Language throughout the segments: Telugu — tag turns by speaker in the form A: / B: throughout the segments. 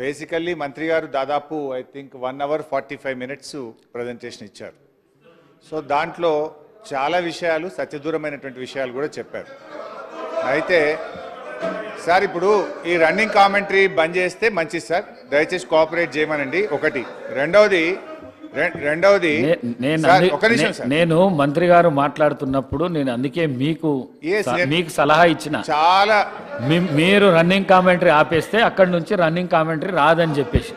A: బేసికల్లీ మంత్రి గారు దాదాపు I think 1 hour 45 minutes presentation ఇచ్చారు. సో దాంట్లో చాలా విషయాలు సత్యదూరమైనటువంటి విషయాలు కూడా చెప్పారు. అయితే సార్ ఇప్పుడు ఈ రన్నింగ్ కామెంటరీ బంద్ చేస్తే మంచిది సార్, దయచేసి కోఆపరేట్ చేయమనండి. ఒకటి. రెండవది
B: నేను మంత్రి గారు మాట్లాడుతున్నప్పుడు నేను అందుకే మీకు సలహా ఇచ్చిన,
A: చాలా
B: మీరు రన్నింగ్ కామెంటరీ ఆపేస్తే అక్కడి నుంచి రన్నింగ్ కామెంటరీ రాదని చెప్పేసి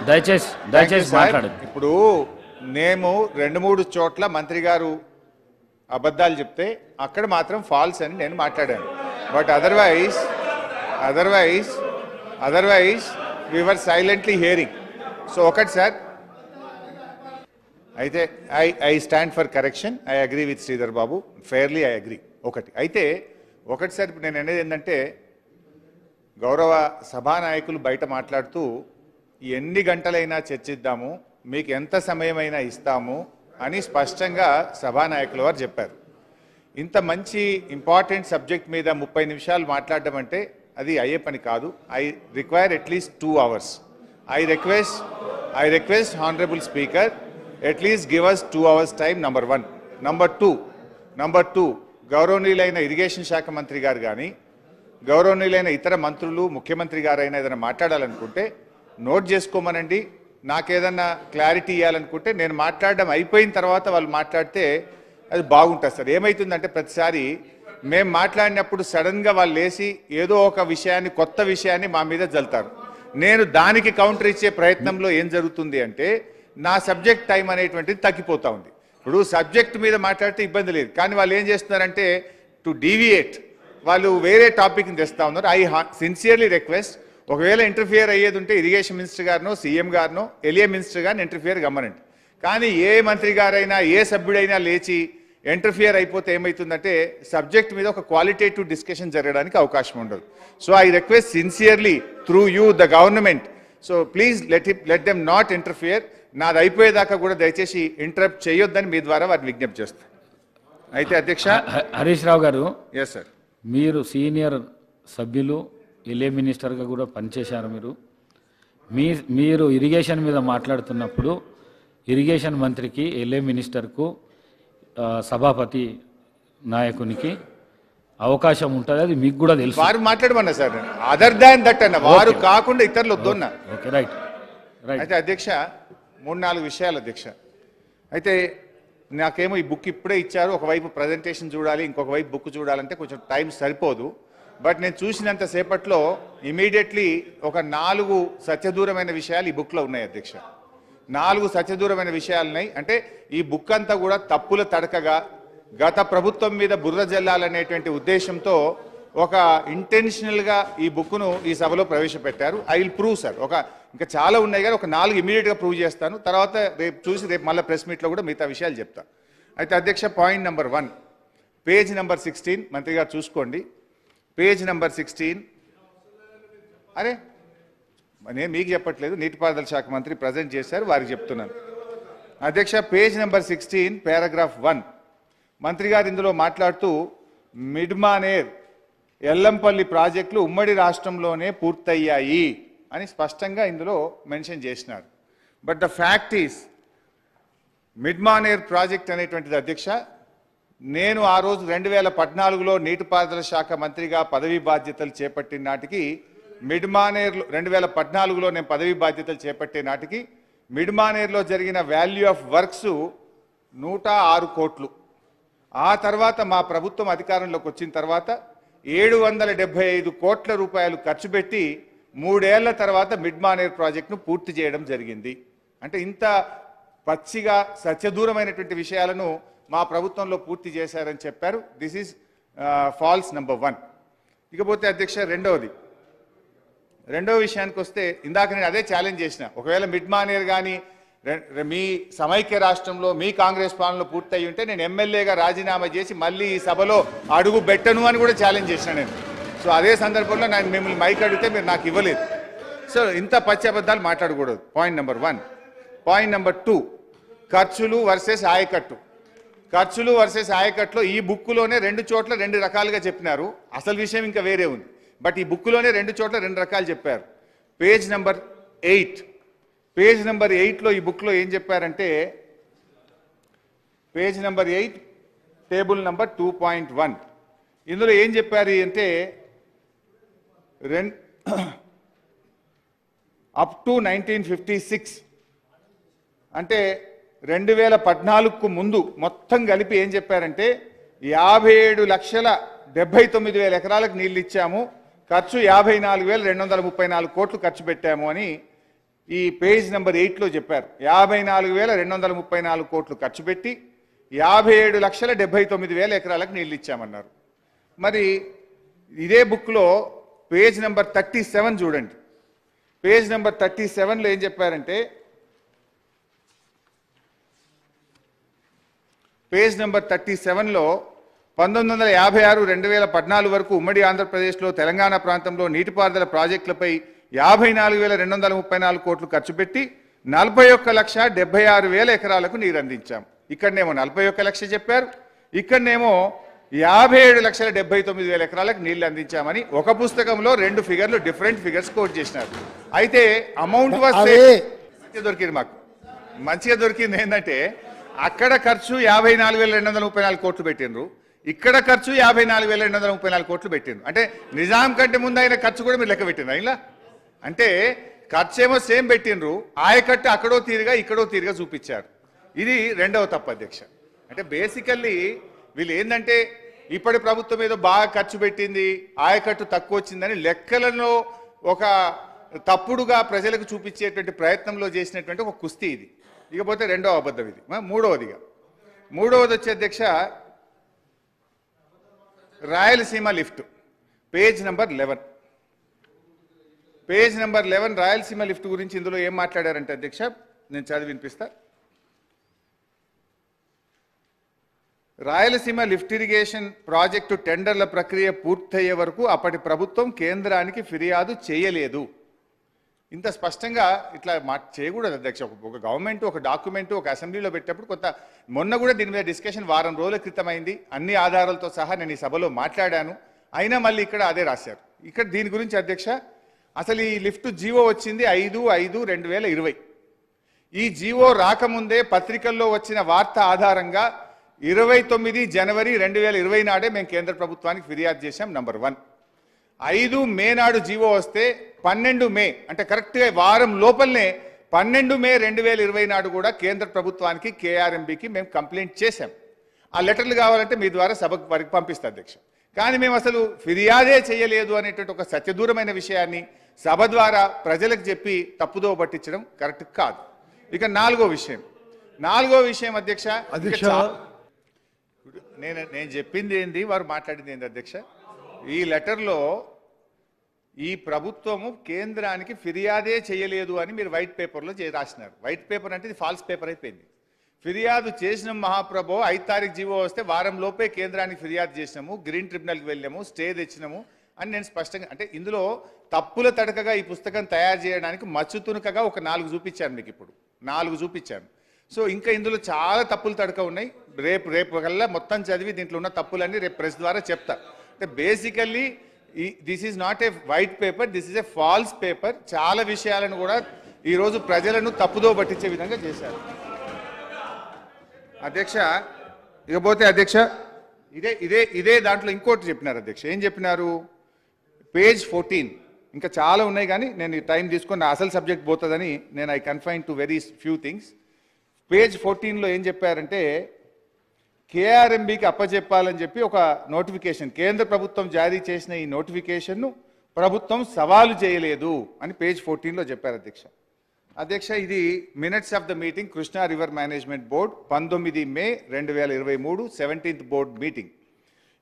B: దయచేసి మాట్లాడండి.
A: ఇప్పుడు మేము 2-3 చోట్ల మంత్రి గారు అబద్ధాలు చెప్తే అక్కడ మాత్రం ఫాల్స్ అని నేను మాట్లాడాను. But otherwise we were silently hearing. So ఒకటి సార్, అయితే I stand for correction. I agree with Sridhar Babu, fairly I agree. ఒకటి సార్, ఇప్పుడు నేను అనేది ఏంటంటే గౌరవ సభానాయకులు బయట మాట్లాడుతూ ఎన్ని గంటలైనా చర్చిద్దాము, మీకు ఎంత సమయమైనా ఇస్తాము అని స్పష్టంగా సభానాయకుల వారు చెప్పారు. ఇంత మంచి ఇంపార్టెంట్ సబ్జెక్ట్ మీద 30 నిమిషాలు మాట్లాడడం అంటే అది అయ్యే పని కాదు. I require at least 2 hours. I request honourable speaker, at least give us 2 hours time. Number 1. Number 2 గౌరవనీయులైన ఇరిగేషన్ శాఖ మంత్రి గారు కానీ గౌరవనీయులైన ఇతర మంత్రులు, ముఖ్యమంత్రి గారైనా ఏదైనా మాట్లాడాలనుకుంటే నోట్ చేసుకోమనండి. నాకేదన్నా క్లారిటీ ఇవ్వాలనుకుంటే నేను మాట్లాడడం అయిపోయిన తర్వాత వాళ్ళు మాట్లాడితే అది బాగుంటుంది సార్. ఏమవుతుందంటే ప్రతిసారి మేము మాట్లాడినప్పుడు సడన్గా వాళ్ళు లేచి ఏదో ఒక విషయాన్ని, కొత్త విషయాన్ని మా మీద జల్తారు. నేను దానికి కౌంటర్ ఇచ్చే ప్రయత్నంలో ఏం జరుగుతుంది అంటే నా సబ్జెక్ట్ టైం అనేటువంటిది తగ్గిపోతూ ఉంది. ఇప్పుడు సబ్జెక్ట్ మీద మాట్లాడితే ఇబ్బంది లేదు, కానీ వాళ్ళు ఏం చేస్తున్నారంటే టు డీవియేట్ వాళ్ళు వేరే టాపిక్ని తెస్తూ ఉన్నారు. ఐ సిన్సియర్లీ రిక్వెస్ట్, ఒకవేళ ఇంటర్ఫియర్ అయ్యేది ఉంటే ఇరిగేషన్ మినిస్టర్ గారినో, సీఎం గారినో, ఎలియా మినిస్టర్ గారిని ఇంటర్ఫియర్ గమ్మనండి. కానీ ఏ మంత్రి గారైనా, ఏ సభ్యుడైనా లేచి ఇంటర్ఫియర్ అయిపోతే ఏమవుతుందంటే సబ్జెక్ట్ మీద ఒక క్వాలిటేటివ్ డిస్కషన్ జరగడానికి అవకాశం ఉండదు. So I request sincerely through you the government, so please let them not interfere. నాది అయిపోయేదాకా కూడా దయచేసి ఇంటరప్ట్ చేయొద్దని మీ ద్వారా వారిని విజ్ఞప్తి చేస్తాను. అయితే అధ్యక్ష
B: హరీష్ రావు గారు,
A: ఎస్ సార్,
B: మీరు సీనియర్ సభ్యులు, ఎల్ఏ మినిస్టర్గా కూడా పనిచేశారు. మీరు ఇరిగేషన్ మీద మాట్లాడుతున్నప్పుడు ఇరిగేషన్ మంత్రికి, ఎల్ఏ మినిస్టర్కు, సభాపతి నాయకునికి అవకాశం ఉంటుంది, అది మీకు కూడా తెలుసు.
A: వారు మాట్లాడమన్నా సార్, అదర్ దాన్ దట్ అన్న, వారు కాకుండా ఇతరులు వద్దన్నా.
B: Okay, right.
A: అయితే అధ్యక్ష 3-4 విషయాలు అధ్యక్ష. అయితే నాకేమో ఈ బుక్ ఇప్పుడే ఇచ్చారు, ఒకవైపు ప్రజెంటేషన్ చూడాలి, ఇంకొక వైపు బుక్ చూడాలంటే కొంచెం టైం సరిపోదు. బట్ నేను చూసినంత సేపట్లో ఇమీడియట్లీ ఒక 4 సత్యదూరమైన విషయాలు ఈ బుక్లో ఉన్నాయి అధ్యక్ష. 4 సత్యదూరమైన విషయాలు ఉన్నాయి. అంటే ఈ బుక్ అంతా కూడా తప్పుల తడకగా గత ప్రభుత్వం మీద బుర్ర జల్లాలనేటువంటి ఉద్దేశంతో ఒక ఇంటెన్షనల్గా ఈ బుక్ను ఈ సభలో ప్రవేశపెట్టారు. I will prove sir. ఇంకా చాలా ఉన్నాయి కానీ ఒక 4 ఇమీడియట్గా ప్రూవ్ చేస్తాను. తర్వాత రేపు మళ్ళీ ప్రెస్ మీట్లో కూడా మిగతా విషయాలు చెప్తాను. అయితే అధ్యక్ష, పాయింట్ నెంబర్ 1, పేజ్ నెంబర్ 16 మంత్రి గారు చూసుకోండి. Page number 16. అరే నేను మీకు చెప్పట్లేదు, నీటిపారుదల శాఖ మంత్రి ప్రజెంట్ చేశారు, వారికి చెప్తున్నాను. అధ్యక్ష, పేజ్ నెంబర్ 16 పారాగ్రాఫ్ 1 మంత్రి గారు ఇందులో మాట్లాడుతూ మిడ్మానేర్, ఎల్లంపల్లి ప్రాజెక్టులు ఉమ్మడి రాష్ట్రంలోనే పూర్తయ్యాయి అని స్పష్టంగా ఇందులో మెన్షన్ చేసినారు. But the fact is Mid Manair project అనేటువంటిది అధ్యక్ష, నేను ఆ రోజు 2014లో నీటిపారుదల శాఖ మంత్రిగా పదవీ బాధ్యతలు చేపట్టిన నాటికి మిడ్మానేర్లో 2014లో నేను పదవీ బాధ్యతలు చేపట్టే నాటికి మిడ్మానేర్లో జరిగిన వాల్యూ ఆఫ్ వర్క్స్ 106 కోట్లు. ఆ తర్వాత మా ప్రభుత్వం అధికారంలోకి వచ్చిన తర్వాత 775 కోట్ల రూపాయలు ఖర్చు పెట్టి 3 ఏళ్ల తర్వాత మిడ్మానేర్ ప్రాజెక్టును పూర్తి చేయడం జరిగింది. అంటే ఇంత పచ్చిగా సత్యదూరమైనటువంటి విషయాలను మా ప్రభుత్వంలో పూర్తి చేశారని చెప్పారు. This is false number 1. ఇకపోతే అధ్యక్ష రెండో విషయానికి వస్తే, ఇందాక నేను అదే ఛాలెంజ్ చేసిన, ఒకవేళ మిడ్మానేర్ కానీ మీ సమైక్య రాష్ట్రంలో మీ కాంగ్రెస్ పాలనలో పూర్తయి ఉంటే నేను ఎమ్మెల్యేగా రాజీనామా చేసి మళ్ళీ ఈ సభలో అడుగు పెట్టను అని కూడా ఛాలెంజ్ చేసిన నేను. సో అదే సందర్భంలో నేను మిమ్మల్ని మైక్ అడిగితే మీరు నాకు ఇవ్వలేదు. సో ఇంత పచ్చి అబద్ధాలు మాట్లాడకూడదు. Point number 1. పాయింట్ నెంబర్ 2, ఖర్చులు వర్సెస్ ఆయకట్టు. ఖర్చులు వర్సెస్ ఆయకట్టులో ఈ బుక్కులోనే 2 చోట్ల 2 రకాలుగా చెప్పినారు. అసలు విషయం ఇంకా వేరే ఉంది. బట్ ఈ బుక్కులోనే 2 చోట్ల 2 రకాలు చెప్పారు. Page number 8. పేజ్ నెంబర్ 8లో ఈ బుక్లో ఏం చెప్పారంటే పేజ్ నెంబర్ 8 టేబుల్ నెంబర్ 2.1 ఇందులో ఏం చెప్పారు అంటే అప్ టు 1956 అంటే 2014కు ముందు మొత్తం కలిపి ఏం చెప్పారంటే 57,79,000 ఎకరాలకు నీళ్ళు ఇచ్చాము, ఖర్చు 54,234 కోట్లు ఖర్చు పెట్టాము అని ఈ పేజ్ నెంబర్ 8లో చెప్పారు. 54,234 కోట్లు ఖర్చు పెట్టి 57,79,000 ఎకరాలకు నీళ్ళు ఇచ్చామన్నారు. మరి ఇదే బుక్లో పేజ్ నెంబర్ 37 చూడండి. పేజ్ నెంబర్ 37లో ఏం చెప్పారంటే పేజ్ నెంబర్ 37లో 1956-2014 వరకు ఉమ్మడి ఆంధ్రప్రదేశ్లో తెలంగాణ ప్రాంతంలో నీటిపారుదల ప్రాజెక్టులపై 54,234 కోట్లు ఖర్చు పెట్టి 41,76,000 ఎకరాలకు నీరు అందించాం. ఇక్కడనేమో 41 లక్ష చెప్పారు, ఇక్కడనేమో 57,79,000 ఎకరాలకు నీళ్లు అందించామని ఒక పుస్తకంలో రెండు ఫిగర్లు డిఫరెంట్ ఫిగర్స్ కోట్ చేసినారు. అయితే అమౌంట్ దొరికింది, మాకు మంచిగా దొరికింది ఏంటంటే అక్కడ ఖర్చు 54,234 కోట్లు పెట్టిండ్రు, ఇక్కడ ఖర్చు 54,234 కోట్లు పెట్టిండ్రు. అంటే నిజాం కంటే ముందు అయిన ఖర్చు కూడా మీరు లెక్క పెట్టిండ్రు ఇలా. అంటే ఖర్చు ఏమో సేమ్ పెట్టిండ్రు, ఆయకట్టు అక్కడో తీరుగా ఇక్కడో తీరుగా చూపించారు. ఇది రెండవ తప్పు అధ్యక్ష. అంటే బేసికల్లీ వీళ్ళు ఏంటంటే ఇప్పటి ప్రభుత్వం ఏదో బాగా ఖర్చు పెట్టింది, ఆయకట్టు తక్కువ వచ్చిందని లెక్కలలో ఒక తప్పుడుగా ప్రజలకు చూపించేటువంటి ప్రయత్నంలో చేసినటువంటి ఒక కుస్తీ ఇది. ఇకపోతే రెండవ అబద్ధం ఇది. మూడవది వచ్చే అధ్యక్ష Rayalaseema lift page number 11. Page number 11 Rayalaseema lift గురించి ఇందులో ఏం మాట్లాడారంటే అధ్యక్ష నేను చదివి వినిపిస్తా. రాయలసీమ లిఫ్ట్ ఇరిగేషన్ ప్రాజెక్టు టెండర్ల ప్రక్రియ పూర్తయ్యే వరకు అప్పటి ప్రభుత్వం కేంద్రానికి ఫిర్యాదు చేయలేదు. ఇంత స్పష్టంగా ఇట్లా చేయకూడదు అధ్యక్ష. ఒక గవర్నమెంట్ ఒక డాక్యుమెంట్ ఒక అసెంబ్లీలో పెట్టేప్పుడు కొంత మొన్న కూడా దీని మీద డిస్కషన్ వారం రోజుల క్రితం అయింది, అన్ని ఆధారాలతో సహా నేను ఈ సభలో మాట్లాడాను, అయినా మళ్ళీ ఇక్కడ అదే రాశారు. ఇక్కడ దీని గురించి అధ్యక్ష అసలు ఈ లిఫ్ట్ జీవో వచ్చింది 5/5/2020. ఈ జీవో రాకముందే పత్రికల్లో వచ్చిన వార్త ఆధారంగా 29 జనవరి 2020 నాడే మేము కేంద్ర ప్రభుత్వానికి ఫిర్యాదు చేశాం. నంబర్ 1. 5 మే నాడు జీవో వస్తే 12 మే అంటే కరెక్ట్గా వారం లోపలనే 12 మే 2020 నాడు కూడా కేంద్ర ప్రభుత్వానికి కేఆర్ఎంబికి మేము కంప్లైంట్ చేశాం. ఆ లెటర్లు కావాలంటే మీ ద్వారా సభకు వారికి పంపిస్తా అధ్యక్ష. కానీ మేము అసలు ఫిర్యాదే చేయలేదు అనేటువంటి ఒక సత్యదూరమైన విషయాన్ని సభ ద్వారా ప్రజలకు చెప్పి తప్పుదో పట్టించడం కరెక్ట్ కాదు. ఇక నాలుగో విషయం అధ్యక్ష నేను చెప్పింది ఏంది వారు మాట్లాడింది ఏంది అధ్యక్ష. ఈ లెటర్లో ఈ ప్రభుత్వము కేంద్రానికి ఫిర్యాదే చేయలేదు అని మీరు వైట్ పేపర్లో రాసినారు. వైట్ పేపర్ అంటే ఇది ఫాల్స్ పేపర్ అయిపోయింది. ఫిర్యాదు చేసిన మహాప్రభు 5 తారీఖు జీవో వస్తే వారం లోపే కేంద్రానికి ఫిర్యాదు చేసినాము, గ్రీన్ ట్రిబ్యునల్కి వెళ్ళాము, స్టే తెచ్చినాము అని నేను స్పష్టంగా అంటే ఇందులో తప్పుల తడకగా ఈ పుస్తకం తయారు చేయడానికి మచ్చుతునుకగా ఒక 4 చూపించాను మీకు. ఇప్పుడు 4 చూపించాను. సో ఇంకా ఇందులో చాలా తప్పులు తడక ఉన్నాయి. రేపు కల్లా మొత్తం చదివి దీంట్లో ఉన్న తప్పులన్నీ రేపు ప్రెస్ ద్వారా చెప్తా. అంటే basically this is not a white paper, this is a falls paper. చాలా విషయాలను కూడా ఈరోజు ప్రజలను తప్పుదో పట్టించే విధంగా చేశారు అధ్యక్ష. ఇకపోతే అధ్యక్ష ఇదే దాంట్లో ఇంకోటి చెప్పినారు అధ్యక్ష. ఏం చెప్పినారు? పేజ్ 14 ఇంకా చాలా ఉన్నాయి కానీ నేను టైం తీసుకొని అసలు సబ్జెక్ట్ పోతుందని నేను I confine to very few things. Page 14లో ఏం చెప్పారంటే కేఆర్ఎంబికి అప్పచెప్పాలని చెప్పి ఒక నోటిఫికేషన్ కేంద్ర ప్రభుత్వం జారీ చేసిన ఈ నోటిఫికేషన్ను ప్రభుత్వం సవాలు చేయలేదు అని పేజ్ 14లో చెప్పారు అధ్యక్ష. ఇది minutes of the meeting Krishna river management board 19 May 2023 17th board meeting.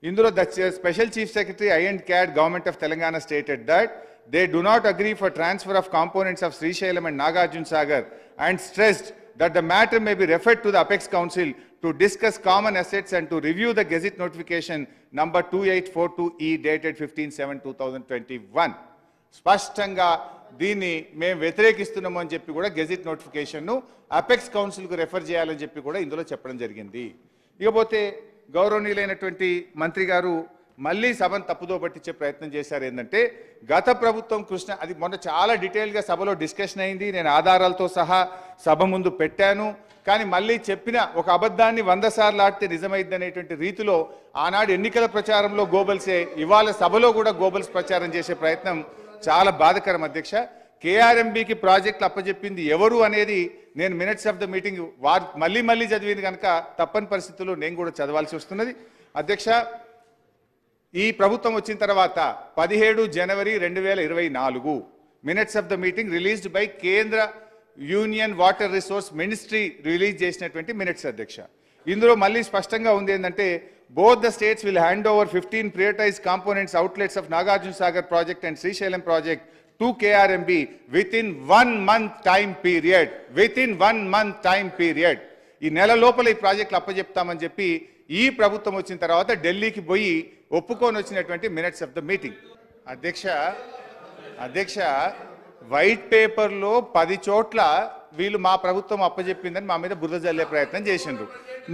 A: ఇందులో the special chief secretary I&CAD government of Telangana stated that they do not agree for transfer of components of Srisailam and Nagarjuna Sagar and stressed that the matter may be referred to the Apex Council to discuss common assets and to review the Gazette notification number 2842E dated 15/7/2021. స్పష్టంగా దీన్ని మేము వ్యతిరేకిస్తున్నాము అని చెప్పి కూడా గెజిట్ నోటిఫికేషన్ను అపెక్స్ కౌన్సిల్కు రెఫర్ చేయాలని చెప్పి కూడా ఇందులో చెప్పడం జరిగింది. ఇకపోతే గౌరవనీయులైనటువంటి మంత్రి గారు మళ్ళీ సభను తప్పుదో పట్టించే ప్రయత్నం చేశారు. ఏంటంటే గత ప్రభుత్వం కృష్ణ, అది మొన్న చాలా డీటెయిల్గా సభలో డిస్కషన్ అయింది, నేను ఆధారాలతో సహా సభ ముందు పెట్టాను. కానీ మళ్ళీ చెప్పిన ఒక అబద్ధాన్ని 100 సార్లు ఆడితే నిజమైంది అనేటువంటి రీతిలో ఆనాడు ఎన్నికల ప్రచారంలో గోబల్సే, ఇవాళ సభలో కూడా గోబల్స్ ప్రచారం చేసే ప్రయత్నం చాలా బాధకరం అధ్యక్ష. కేఆర్ఎంబీకి ప్రాజెక్టులు అప్పచెప్పింది ఎవరు అనేది నేను మినిట్స్ ఆఫ్ ద మీటింగ్ వారు మళ్ళీ చదివింది కనుక తప్పని పరిస్థితుల్లో నేను కూడా చదవాల్సి వస్తున్నది. అధ్యక్ష, ఈ ప్రభుత్వం వచ్చిన తర్వాత 17 జనవరి 2024 minutes of the meeting released by కేంద్ర union water resource ministry release చేసినటువంటి మినిట్స్ అధ్యక్ష. ఇందులో మళ్ళీ స్పష్టంగా ఉంది ఏంటంటే both the states will hand over 15 prioritized components outlets of Nagarjuna Sagar project and Srisailam project to KRMB within 1 month time period. Within 1 month time period. ఈ నెల లోపల ఈ ప్రాజెక్టులు అప్పచెప్తామని చెప్పి ఈ ప్రభుత్వం వచ్చిన తర్వాత ఢిల్లీకి పోయి ఒప్పుకొని వచ్చినటువంటి మినిట్స్ ఆఫ్ ద మీటింగ్. అధ్యక్ష వైట్ పేపర్లో 10 చోట్ల వీళ్ళు మా ప్రభుత్వం అప్పచెప్పిందని మా మీద బురద జల్లే ప్రయత్నం చేసిండ్రు.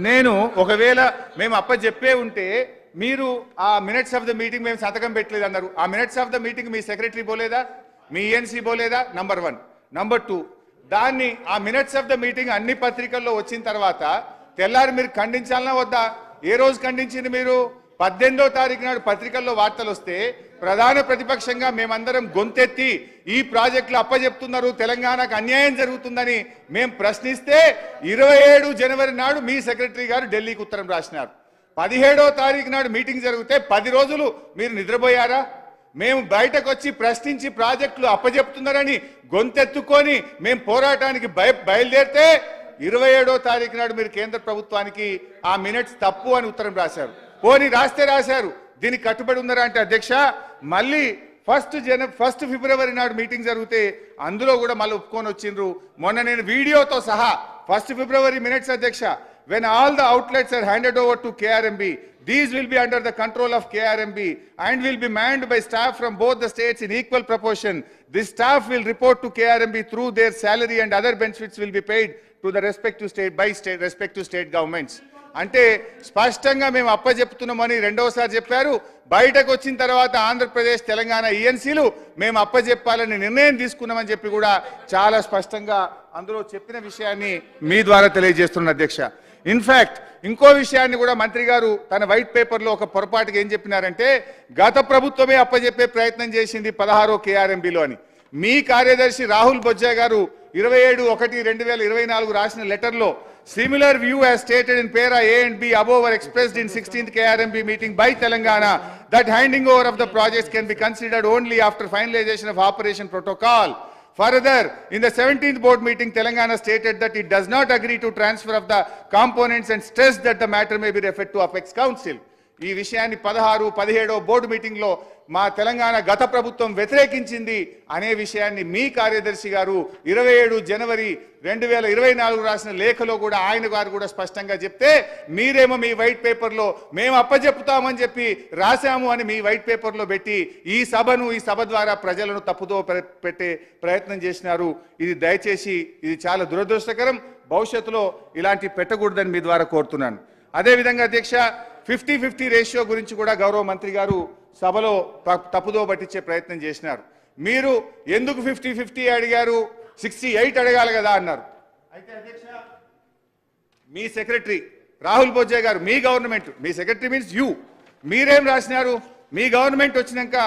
A: నేను ఒకవేళ మేము అప్పచెప్పే ఉంటే మీరు ఆ మినిట్స్ ఆఫ్ ద మీటింగ్ మేము సంతకం పెట్టలేదు అన్నారు. ఆ minutes of the meeting me secretary పోలేదా, మీ ఈఎన్సీ పోలేదా? నంబర్ 1. నంబర్ 2, దాన్ని ఆ మినిట్స్ ఆఫ్ ద మీటింగ్ అన్ని పత్రికల్లో వచ్చిన తర్వాత తెల్లారి మీరు ఖండించాలన్నా వద్దా? ఏ రోజు ఖండించింది మీరు? 18వ తారీఖు నాడు పత్రికల్లో వార్తలు వస్తే ప్రధాన ప్రతిపక్షంగా మేమందరం గొంతెత్తి ఈ ప్రాజెక్టులు అప్పచెప్తున్నారు, తెలంగాణకు అన్యాయం జరుగుతుందని మేము ప్రశ్నిస్తే 27 జనవరి నాడు మీ సెక్రటరీ గారు ఢిల్లీకి ఉత్తరం రాసినారు. 17వ తారీఖు నాడు మీటింగ్ జరిగితే 10 రోజులు మీరు నిద్రపోయారా? మేము బయటకు వచ్చి ప్రశ్నించి ప్రాజెక్టులు అప్పచెప్తున్నారని గొంతెత్తుకొని మేము పోరాటానికి బయలుదేరితే 27వ తారీఖు నాడు మీరు కేంద్ర ప్రభుత్వానికి ఆ మినిట్స్ తప్పు అని ఉత్తరం రాశారు. పోనీ రాశారు, దీనికి కట్టుబడి ఉన్నారా అంటే అధ్యక్ష మళ్ళీ 1 ఫిబ్రవరి నాడు మీటింగ్ జరిగితే అందులో కూడా మళ్ళీ ఒప్పుకొని వచ్చిండ్రు. మొన్న నేను వీడియోతో సహా 1 ఫిబ్రవరి మినిట్స్ అధ్యక్ష, when all the outlets are handed over to KRMB, these will be under the control of KRMB and will be manned by staff from both the states in equal proportion. This staff will report to KRMB through their salary and other benefits will be paid to the respective state governments. అంటే స్పష్టంగా మేము అప్పచెప్తున్నామని రెండోసారి చెప్పారు. బయటకు వచ్చిన తర్వాత ఆంధ్రప్రదేశ్ తెలంగాణ ఈఎన్సీలు మేము అప్పచెప్పాలని నిర్ణయం తీసుకున్నామని చెప్పి కూడా చాలా స్పష్టంగా అందులో చెప్పిన విషయాన్ని మీ ద్వారా తెలియజేస్తున్న అధ్యక్ష. ఇన్ఫాక్ట్ ఇంకో విషయాన్ని కూడా మంత్రి గారు తన వైట్ పేపర్లో ఒక పొరపాటుగా ఏం చెప్పినారంటే గత ప్రభుత్వమే అప్పచెప్పే ప్రయత్నం చేసింది 16 కేఆర్ఎంబీలో అని. మీ కార్యదర్శి రాహుల్ బొజ్జా గారు 27/1/2024 రాసిన లెటర్లో similar view as stated in para A and B above were expressed in 16th KRMB meeting by Telangana that handing over of the projects can be considered only after finalization of operation protocol. Further, in the 17th board meeting, Telangana stated that it does not agree to transfer of the components and stressed that the matter may be referred to Apex Council. ఈ విషయాన్ని 16, 17 బోర్డు మీటింగ్లో మా తెలంగాణ గత ప్రభుత్వం వ్యతిరేకించింది అనే విషయాన్ని మీ కార్యదర్శి గారు 27 జనవరి 2024 రాసిన లేఖలో కూడా ఆయన గారు కూడా స్పష్టంగా చెప్తే మీరేమో మీ వైట్ పేపర్లో మేము అప్పచెప్పుతామని చెప్పి రాశాము అని మీ వైట్ పేపర్లో పెట్టి ఈ సభ ద్వారా ప్రజలను తప్పుదో పెట్టే ప్రయత్నం చేసినారు. ఇది దయచేసి ఇది చాలా దురదృష్టకరం. భవిష్యత్తులో ఇలాంటి పెట్టకూడదని మీ ద్వారా కోరుతున్నాను. అదేవిధంగా అధ్యక్ష 50-50 రేషియో గురించి కూడా గౌరవ మంత్రి గారు సభలో తప్పుదో పట్టించే ప్రయత్నం చేసినారు. మీరు ఎందుకు 50-50 అడిగారు, 68 అడగాలి కదా అన్నారు. అయితే అధ్యక్ష మీ సెక్రటరీ రాహుల్ బొజ్జా గారు మీ గవర్నమెంట్, మీ సెక్రటరీ మీన్స్ యూ, మీరేం రాసినారు? మీ గవర్నమెంట్ వచ్చినాక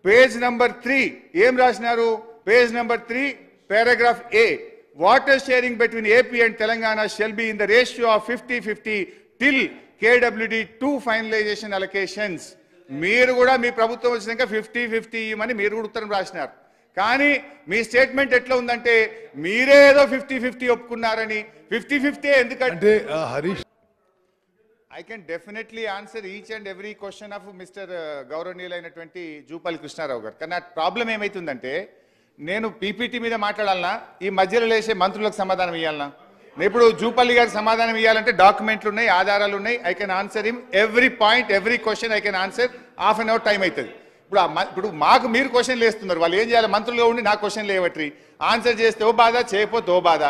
A: పేజ్ నంబర్ 3 ఏం రాసినారు? పేజ్ నంబర్ 3 పారాగ్రాఫ్ A, water sharing between AP and Telangana shall be in the ratio of 50-50 till KWD2 finalization allocations. మీరు కూడా మీ ప్రభుత్వం వచ్చినాక 50-50 ఇవ్వమని మీరు కూడా ఉత్తరం రాసినారు. కానీ మీ స్టేట్మెంట్ ఎట్లా ఉందంటే మీరేదో 50-50 ఒప్పుకున్నారని. 50-50 ఎందుకంటే
C: Harish
A: I can definitely answer each and every question of mister గౌరవనీయులైనటువంటి జూపల్లి కృష్ణారావు గారు. కానీ నా ప్రాబ్లం ఏమైతుందంటే నేను పీపీటీ మీద మాట్లాడాలన్నా ఈ మధ్యలో లేసే మంత్రులకు సమాధానం ఇవ్వాలన్నా? ఇప్పుడు జూపల్లి గారికి సమాధానం ఇవ్వాలంటే డాక్యుమెంట్లు ఉన్నాయి, ఆధారాలు ఉన్నాయి. I can answer him every point, every question I can answer. Half an hour time అవుతుంది. ఇప్పుడు మాకు మీరు క్వశ్చన్లు వేస్తున్నారు, వాళ్ళు ఏం చేయాలి? మంత్రులుగా ఉండి నా క్వశ్చన్లు ఏవట్రి? ఆన్సర్ చేస్తే ఓ బాధ, చేయకపోతే ఓ బాధ.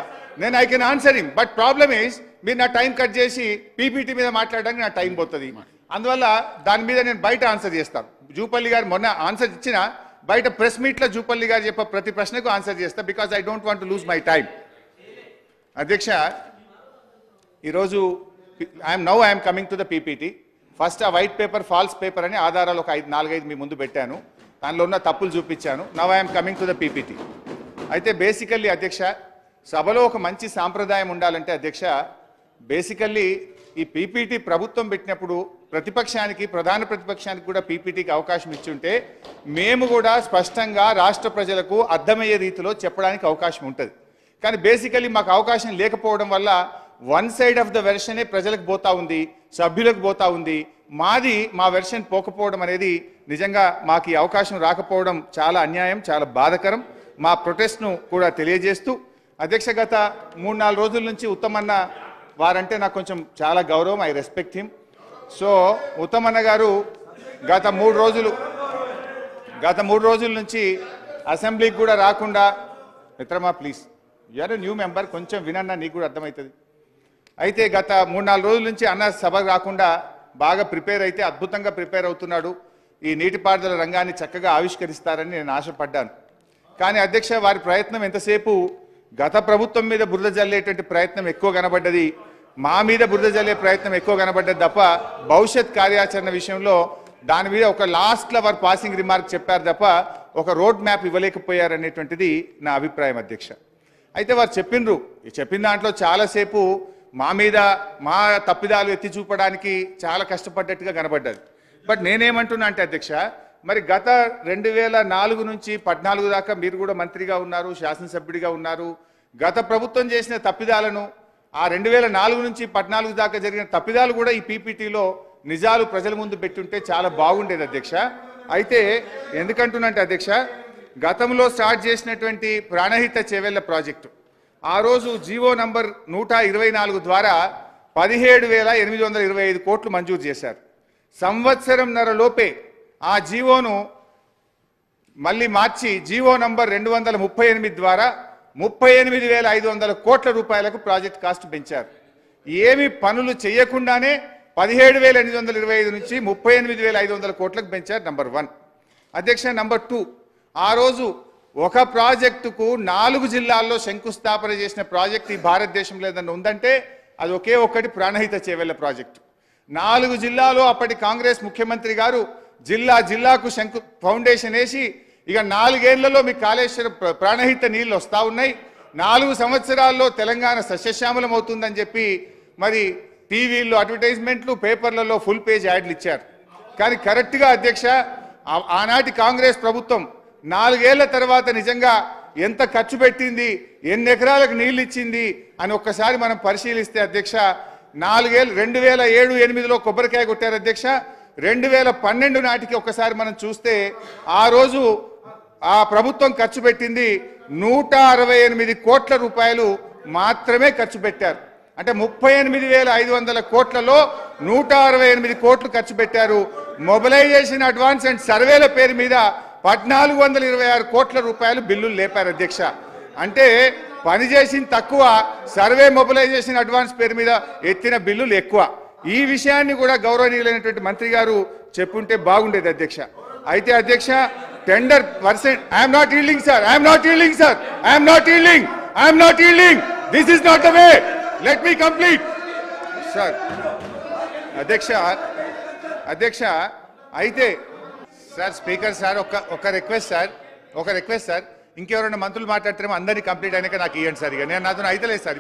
A: నేను I can answer him, but problem is మీరు నా టైం కట్ చేసి పీపీటీ మీద మాట్లాడడానికి నా టైం పోతుంది. అందువల్ల దాని మీద నేను బయట ఆన్సర్ చేస్తాను. జూపల్లి గారు మొన్న ఆన్సర్ ఇచ్చిన బయట ప్రెస్ మీట్లో జూపల్లి గారు చెప్పే ప్రతి ప్రశ్నకు ఆన్సర్ చేస్తా, because I don't want to lose my time. అధ్యక్ష, ఈరోజు I'm coming to the PPT. First ఆ వైట్ పేపర్ ఫాల్స్ పేపర్ అని ఆధారాలు ఒక 4-5 మీ ముందు పెట్టాను, దానిలో ఉన్న తప్పులు చూపించాను. Now I'm coming to the PPT. అయితే బేసికల్లీ అధ్యక్ష, సభలో ఒక మంచి సాంప్రదాయం ఉండాలంటే అధ్యక్ష, బేసికల్లీ ఈ పీపీటీ ప్రభుత్వం పెట్టినప్పుడు ప్రతిపక్షానికి, ప్రధాన ప్రతిపక్షానికి కూడా పీపీటీకి అవకాశం ఇచ్చుంటే మేము కూడా స్పష్టంగా రాష్ట్ర ప్రజలకు అర్థమయ్యే రీతిలో చెప్పడానికి అవకాశం ఉంటుంది. కానీ బేసికల్లీ మాకు అవకాశం లేకపోవడం వల్ల వన్ సైడ్ ఆఫ్ ద వెర్షనే ప్రజలకు పోతా ఉంది, సభ్యులకు పోతా ఉంది. మా వెర్షన్ పోకపోవడం అనేది నిజంగా మాకు ఈ అవకాశం రాకపోవడం చాలా అన్యాయం, చాలా బాధాకరం. మా ప్రొటెస్ట్ను కూడా తెలియజేస్తూ అధ్యక్ష, గత 3-4 రోజుల నుంచి ఉత్తమన్న వారంటే నాకు కొంచెం చాలా గౌరవం, ఐ రెస్పెక్ట్ హిమ్. సో ఉత్తమన్న గారు గత 3 రోజుల నుంచి అసెంబ్లీకి కూడా రాకుండా, మిత్రమా ప్లీజ్, యూఆర్ న్యూ మెంబర్, కొంచెం వినన్నా నీకు కూడా అర్థమవుతుంది. అయితే గత 3-4 రోజుల నుంచి అన్న సభకు రాకుండా బాగా ప్రిపేర్ అయితే అద్భుతంగా ప్రిపేర్ అవుతున్నాడు. ఈ నీటిపారుదల రంగాన్ని చక్కగా ఆవిష్కరిస్తారని నేను ఆశపడ్డాను. కానీ అధ్యక్ష, వారి ప్రయత్నం ఎంతసేపు గత ప్రభుత్వం మీద బురద జల్లేటువంటి ప్రయత్నం ఎక్కువ కనబడ్డది, మా మీద బురద జల్లే ప్రయత్నం ఎక్కువ కనబడ్డది తప్ప భవిష్యత్ కార్యాచరణ విషయంలో దాని మీద ఒక లాస్ట్లో వారు పాసింగ్ రిమార్క్ చెప్పారు తప్ప ఒక రోడ్ మ్యాప్ ఇవ్వలేకపోయారనేటువంటిది నా అభిప్రాయం అధ్యక్ష. అయితే వారు చెప్పిన దాంట్లో చాలాసేపు మా మీద మా తప్పిదాలు ఎత్తి చూపడానికి చాలా కష్టపడ్డట్టుగా కనబడ్డది. బట్ నేనేమంటున్నా అంటే అధ్యక్ష, మరి గత 2004 నుంచి 14 దాకా మీరు కూడా మంత్రిగా ఉన్నారు, శాసనసభ్యుడిగా ఉన్నారు. గత ప్రభుత్వం చేసిన తప్పిదాలను, ఆ 2004 నుంచి 14 దాకా జరిగిన తప్పిదాలు కూడా ఈ పీపీటీలో నిజాలు ప్రజల ముందు పెట్టుంటే చాలా బాగుండేది అధ్యక్ష. అయితే ఎందుకంటున్నంటే అధ్యక్ష, గతంలో స్టార్ట్ చేసినటువంటి ప్రాణహిత చేవెళ్ల ప్రాజెక్టు ఆ రోజు జీవో నంబర్ 124 ద్వారా 17,825 కోట్లు మంజూరు చేశారు. సంవత్సరంన్నర లోపే ఆ జీవోను మళ్ళీ మార్చి జీవో నంబర్ 238 ద్వారా 38,500 కోట్ల రూపాయలకు ప్రాజెక్ట్ కాస్ట్ పెంచారు. ఏమి పనులు చేయకుండానే 17,825 నుంచి 38,500 కోట్లకు పెంచారు. నంబర్ 1 అధ్యక్ష. నంబర్ 2, ఆ రోజు ఒక ప్రాజెక్టుకు 4 జిల్లాల్లో శంకుస్థాపన చేసిన ప్రాజెక్ట్ ఈ భారతదేశంలో ఏదన్నా ఉందంటే అది ఒకే ఒక్కటి ప్రాణహిత చేవెళ్ల ప్రాజెక్టు. 4 జిల్లాలో అప్పటి కాంగ్రెస్ ముఖ్యమంత్రి గారు జిల్లాకు ఫౌండేషన్ వేసి ఇక 4 ఏళ్లలో మీ కాళేశ్వరం ప్రాణహిత నీళ్లు వస్తూ ఉన్నాయి, 4 సంవత్సరాల్లో తెలంగాణ సస్యశ్యామలం అవుతుందని చెప్పి మరి టీవీల్లో అడ్వర్టైజ్మెంట్లు, పేపర్లలో ఫుల్ పేజ్ యాడ్లు ఇచ్చారు. కానీ కరెక్ట్గా అధ్యక్ష, ఆనాటి కాంగ్రెస్ ప్రభుత్వం 4 ఏళ్ల తర్వాత నిజంగా ఎంత ఖర్చు పెట్టింది, ఎన్ని ఎకరాలకు నీళ్లు ఇచ్చింది అని ఒక్కసారి మనం పరిశీలిస్తే అధ్యక్ష, 4 ఏళ్ళు 2007-8లో కొబ్బరికాయ కొట్టారు అధ్యక్ష. 2012 నాటికి ఒక్కసారి మనం చూస్తే ఆ రోజు ఆ ప్రభుత్వం ఖర్చు పెట్టింది 168 కోట్ల రూపాయలు మాత్రమే ఖర్చు పెట్టారు. అంటే 38,500 కోట్లలో 168 కోట్లు ఖర్చు పెట్టారు. మొబిలైజేషన్, అడ్వాన్స్ అండ్ సర్వేల పేరు మీద 1,426 కోట్ల రూపాయలు బిల్లులు లేపారు అధ్యక్ష. అంటే పనిచేసింది తక్కువ, సర్వే, మొబిలైజేషన్, అడ్వాన్స్ పేరు మీద ఎత్తిన బిల్లులు ఎక్కువ. ఈ విషయాన్ని కూడా గౌరవనీయులైనటువంటి మంత్రి గారు చెప్పుంటే బాగుండేది అధ్యక్ష. అయితే అధ్యక్ష, tender percent I'm not yielding sir, I'm not yielding sir, I'm not yielding, I'm not yielding, this is not the way, let me complete sir. అధ్యక్ష అయితే సార్, స్పీకర్ సార్, ఒక రిక్వెస్ట్ సార్, ఇంకెవరైనా మంత్రులు మాట్లాడతారేమో అందరినీ కంప్లీట్ అయినాక నాకు ఇవ్వండి సార్. ఇక నేను నాతో అయితలేదు సార్.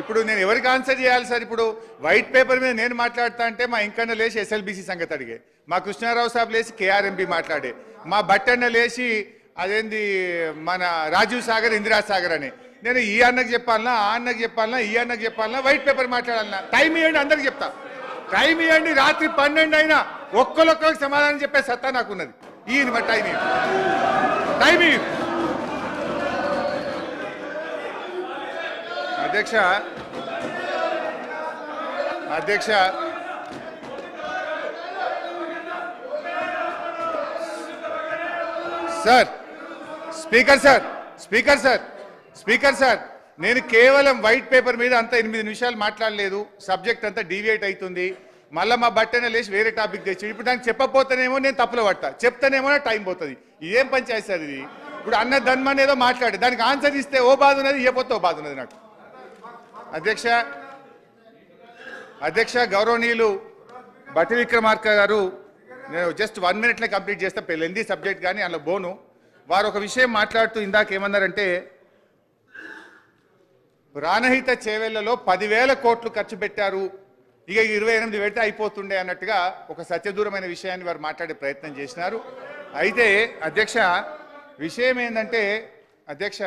A: ఇప్పుడు నేను ఎవరికి ఆన్సర్ చేయాలి సార్? ఇప్పుడు వైట్ పేపర్ మీద నేను మాట్లాడుతా అంటే మా ఇంకన్నా లేచి ఎస్ఎల్బీసీ సంగతి అడిగే, మా కృష్ణారావు సాబ్ లేచి కేఆర్ఎంబీ మాట్లాడే, మా బట్టన్న లేచి అదేంది మన రాజీవ్ సాగర్, ఇందిరా సాగర్ అని. నేను ఈ అన్నకు చెప్పాలన్నా, ఆ అన్నకు చెప్పాలన్నా, ఈ అన్నకు చెప్పాలన్నా, వైట్ పేపర్ మాట్లాడాలన్నా? టైం ఇవ్వండి, అందరికి చెప్తా. టైం ఇవ్వండి, రాత్రి 12 అయినా ఒక్కరికి సమాధానం చెప్పే సత్తా నాకున్నది. ఈ టైం ఇవ్వండి. అధ్యక్ష సార్, స్పీకర్ సార్, నేను కేవలం వైట్ పేపర్ మీద అంత 8 నిమిషాలు మాట్లాడలేదు. సబ్జెక్ట్ అంతా డీవియేట్ అవుతుంది. మళ్ళీ మా బట్టనే లేచి వేరే టాపిక్ తెచ్చి ఇప్పుడు దానికి చెప్పకపోతేనేమో నేను తప్పులో పడతా, చెప్తానేమో టైం పోతుంది. ఇదేం పంచాయతీ సార్ ఇది? ఇప్పుడు అన్న ధన్మని ఏదో మాట్లాడి దానికి ఆన్సర్ ఇస్తే ఓ బాధ ఉన్నది, ఇవ్వకపోతే ఓ బాధ ఉన్నది నాకు. అధ్యక్ష గౌరవనీయులు బట్టి విక్రమార్క గారు, నేను జస్ట్ 1 minute కంప్లీట్ చేస్తే పెళ్ళింది సబ్జెక్ట్ కానీ అందులో బోను. వారు ఒక విషయం మాట్లాడుతూ ఇందాక ఏమన్నారంటే ప్రాణహిత చేవెళ్లలో 10,000 కోట్లు ఖర్చు పెట్టారు, ఇక 28 పెడితే అయిపోతుండే అన్నట్టుగా ఒక సత్యదూరమైన విషయాన్ని వారు మాట్లాడే ప్రయత్నం చేసినారు. అయితే అధ్యక్ష విషయం ఏంటంటే అధ్యక్ష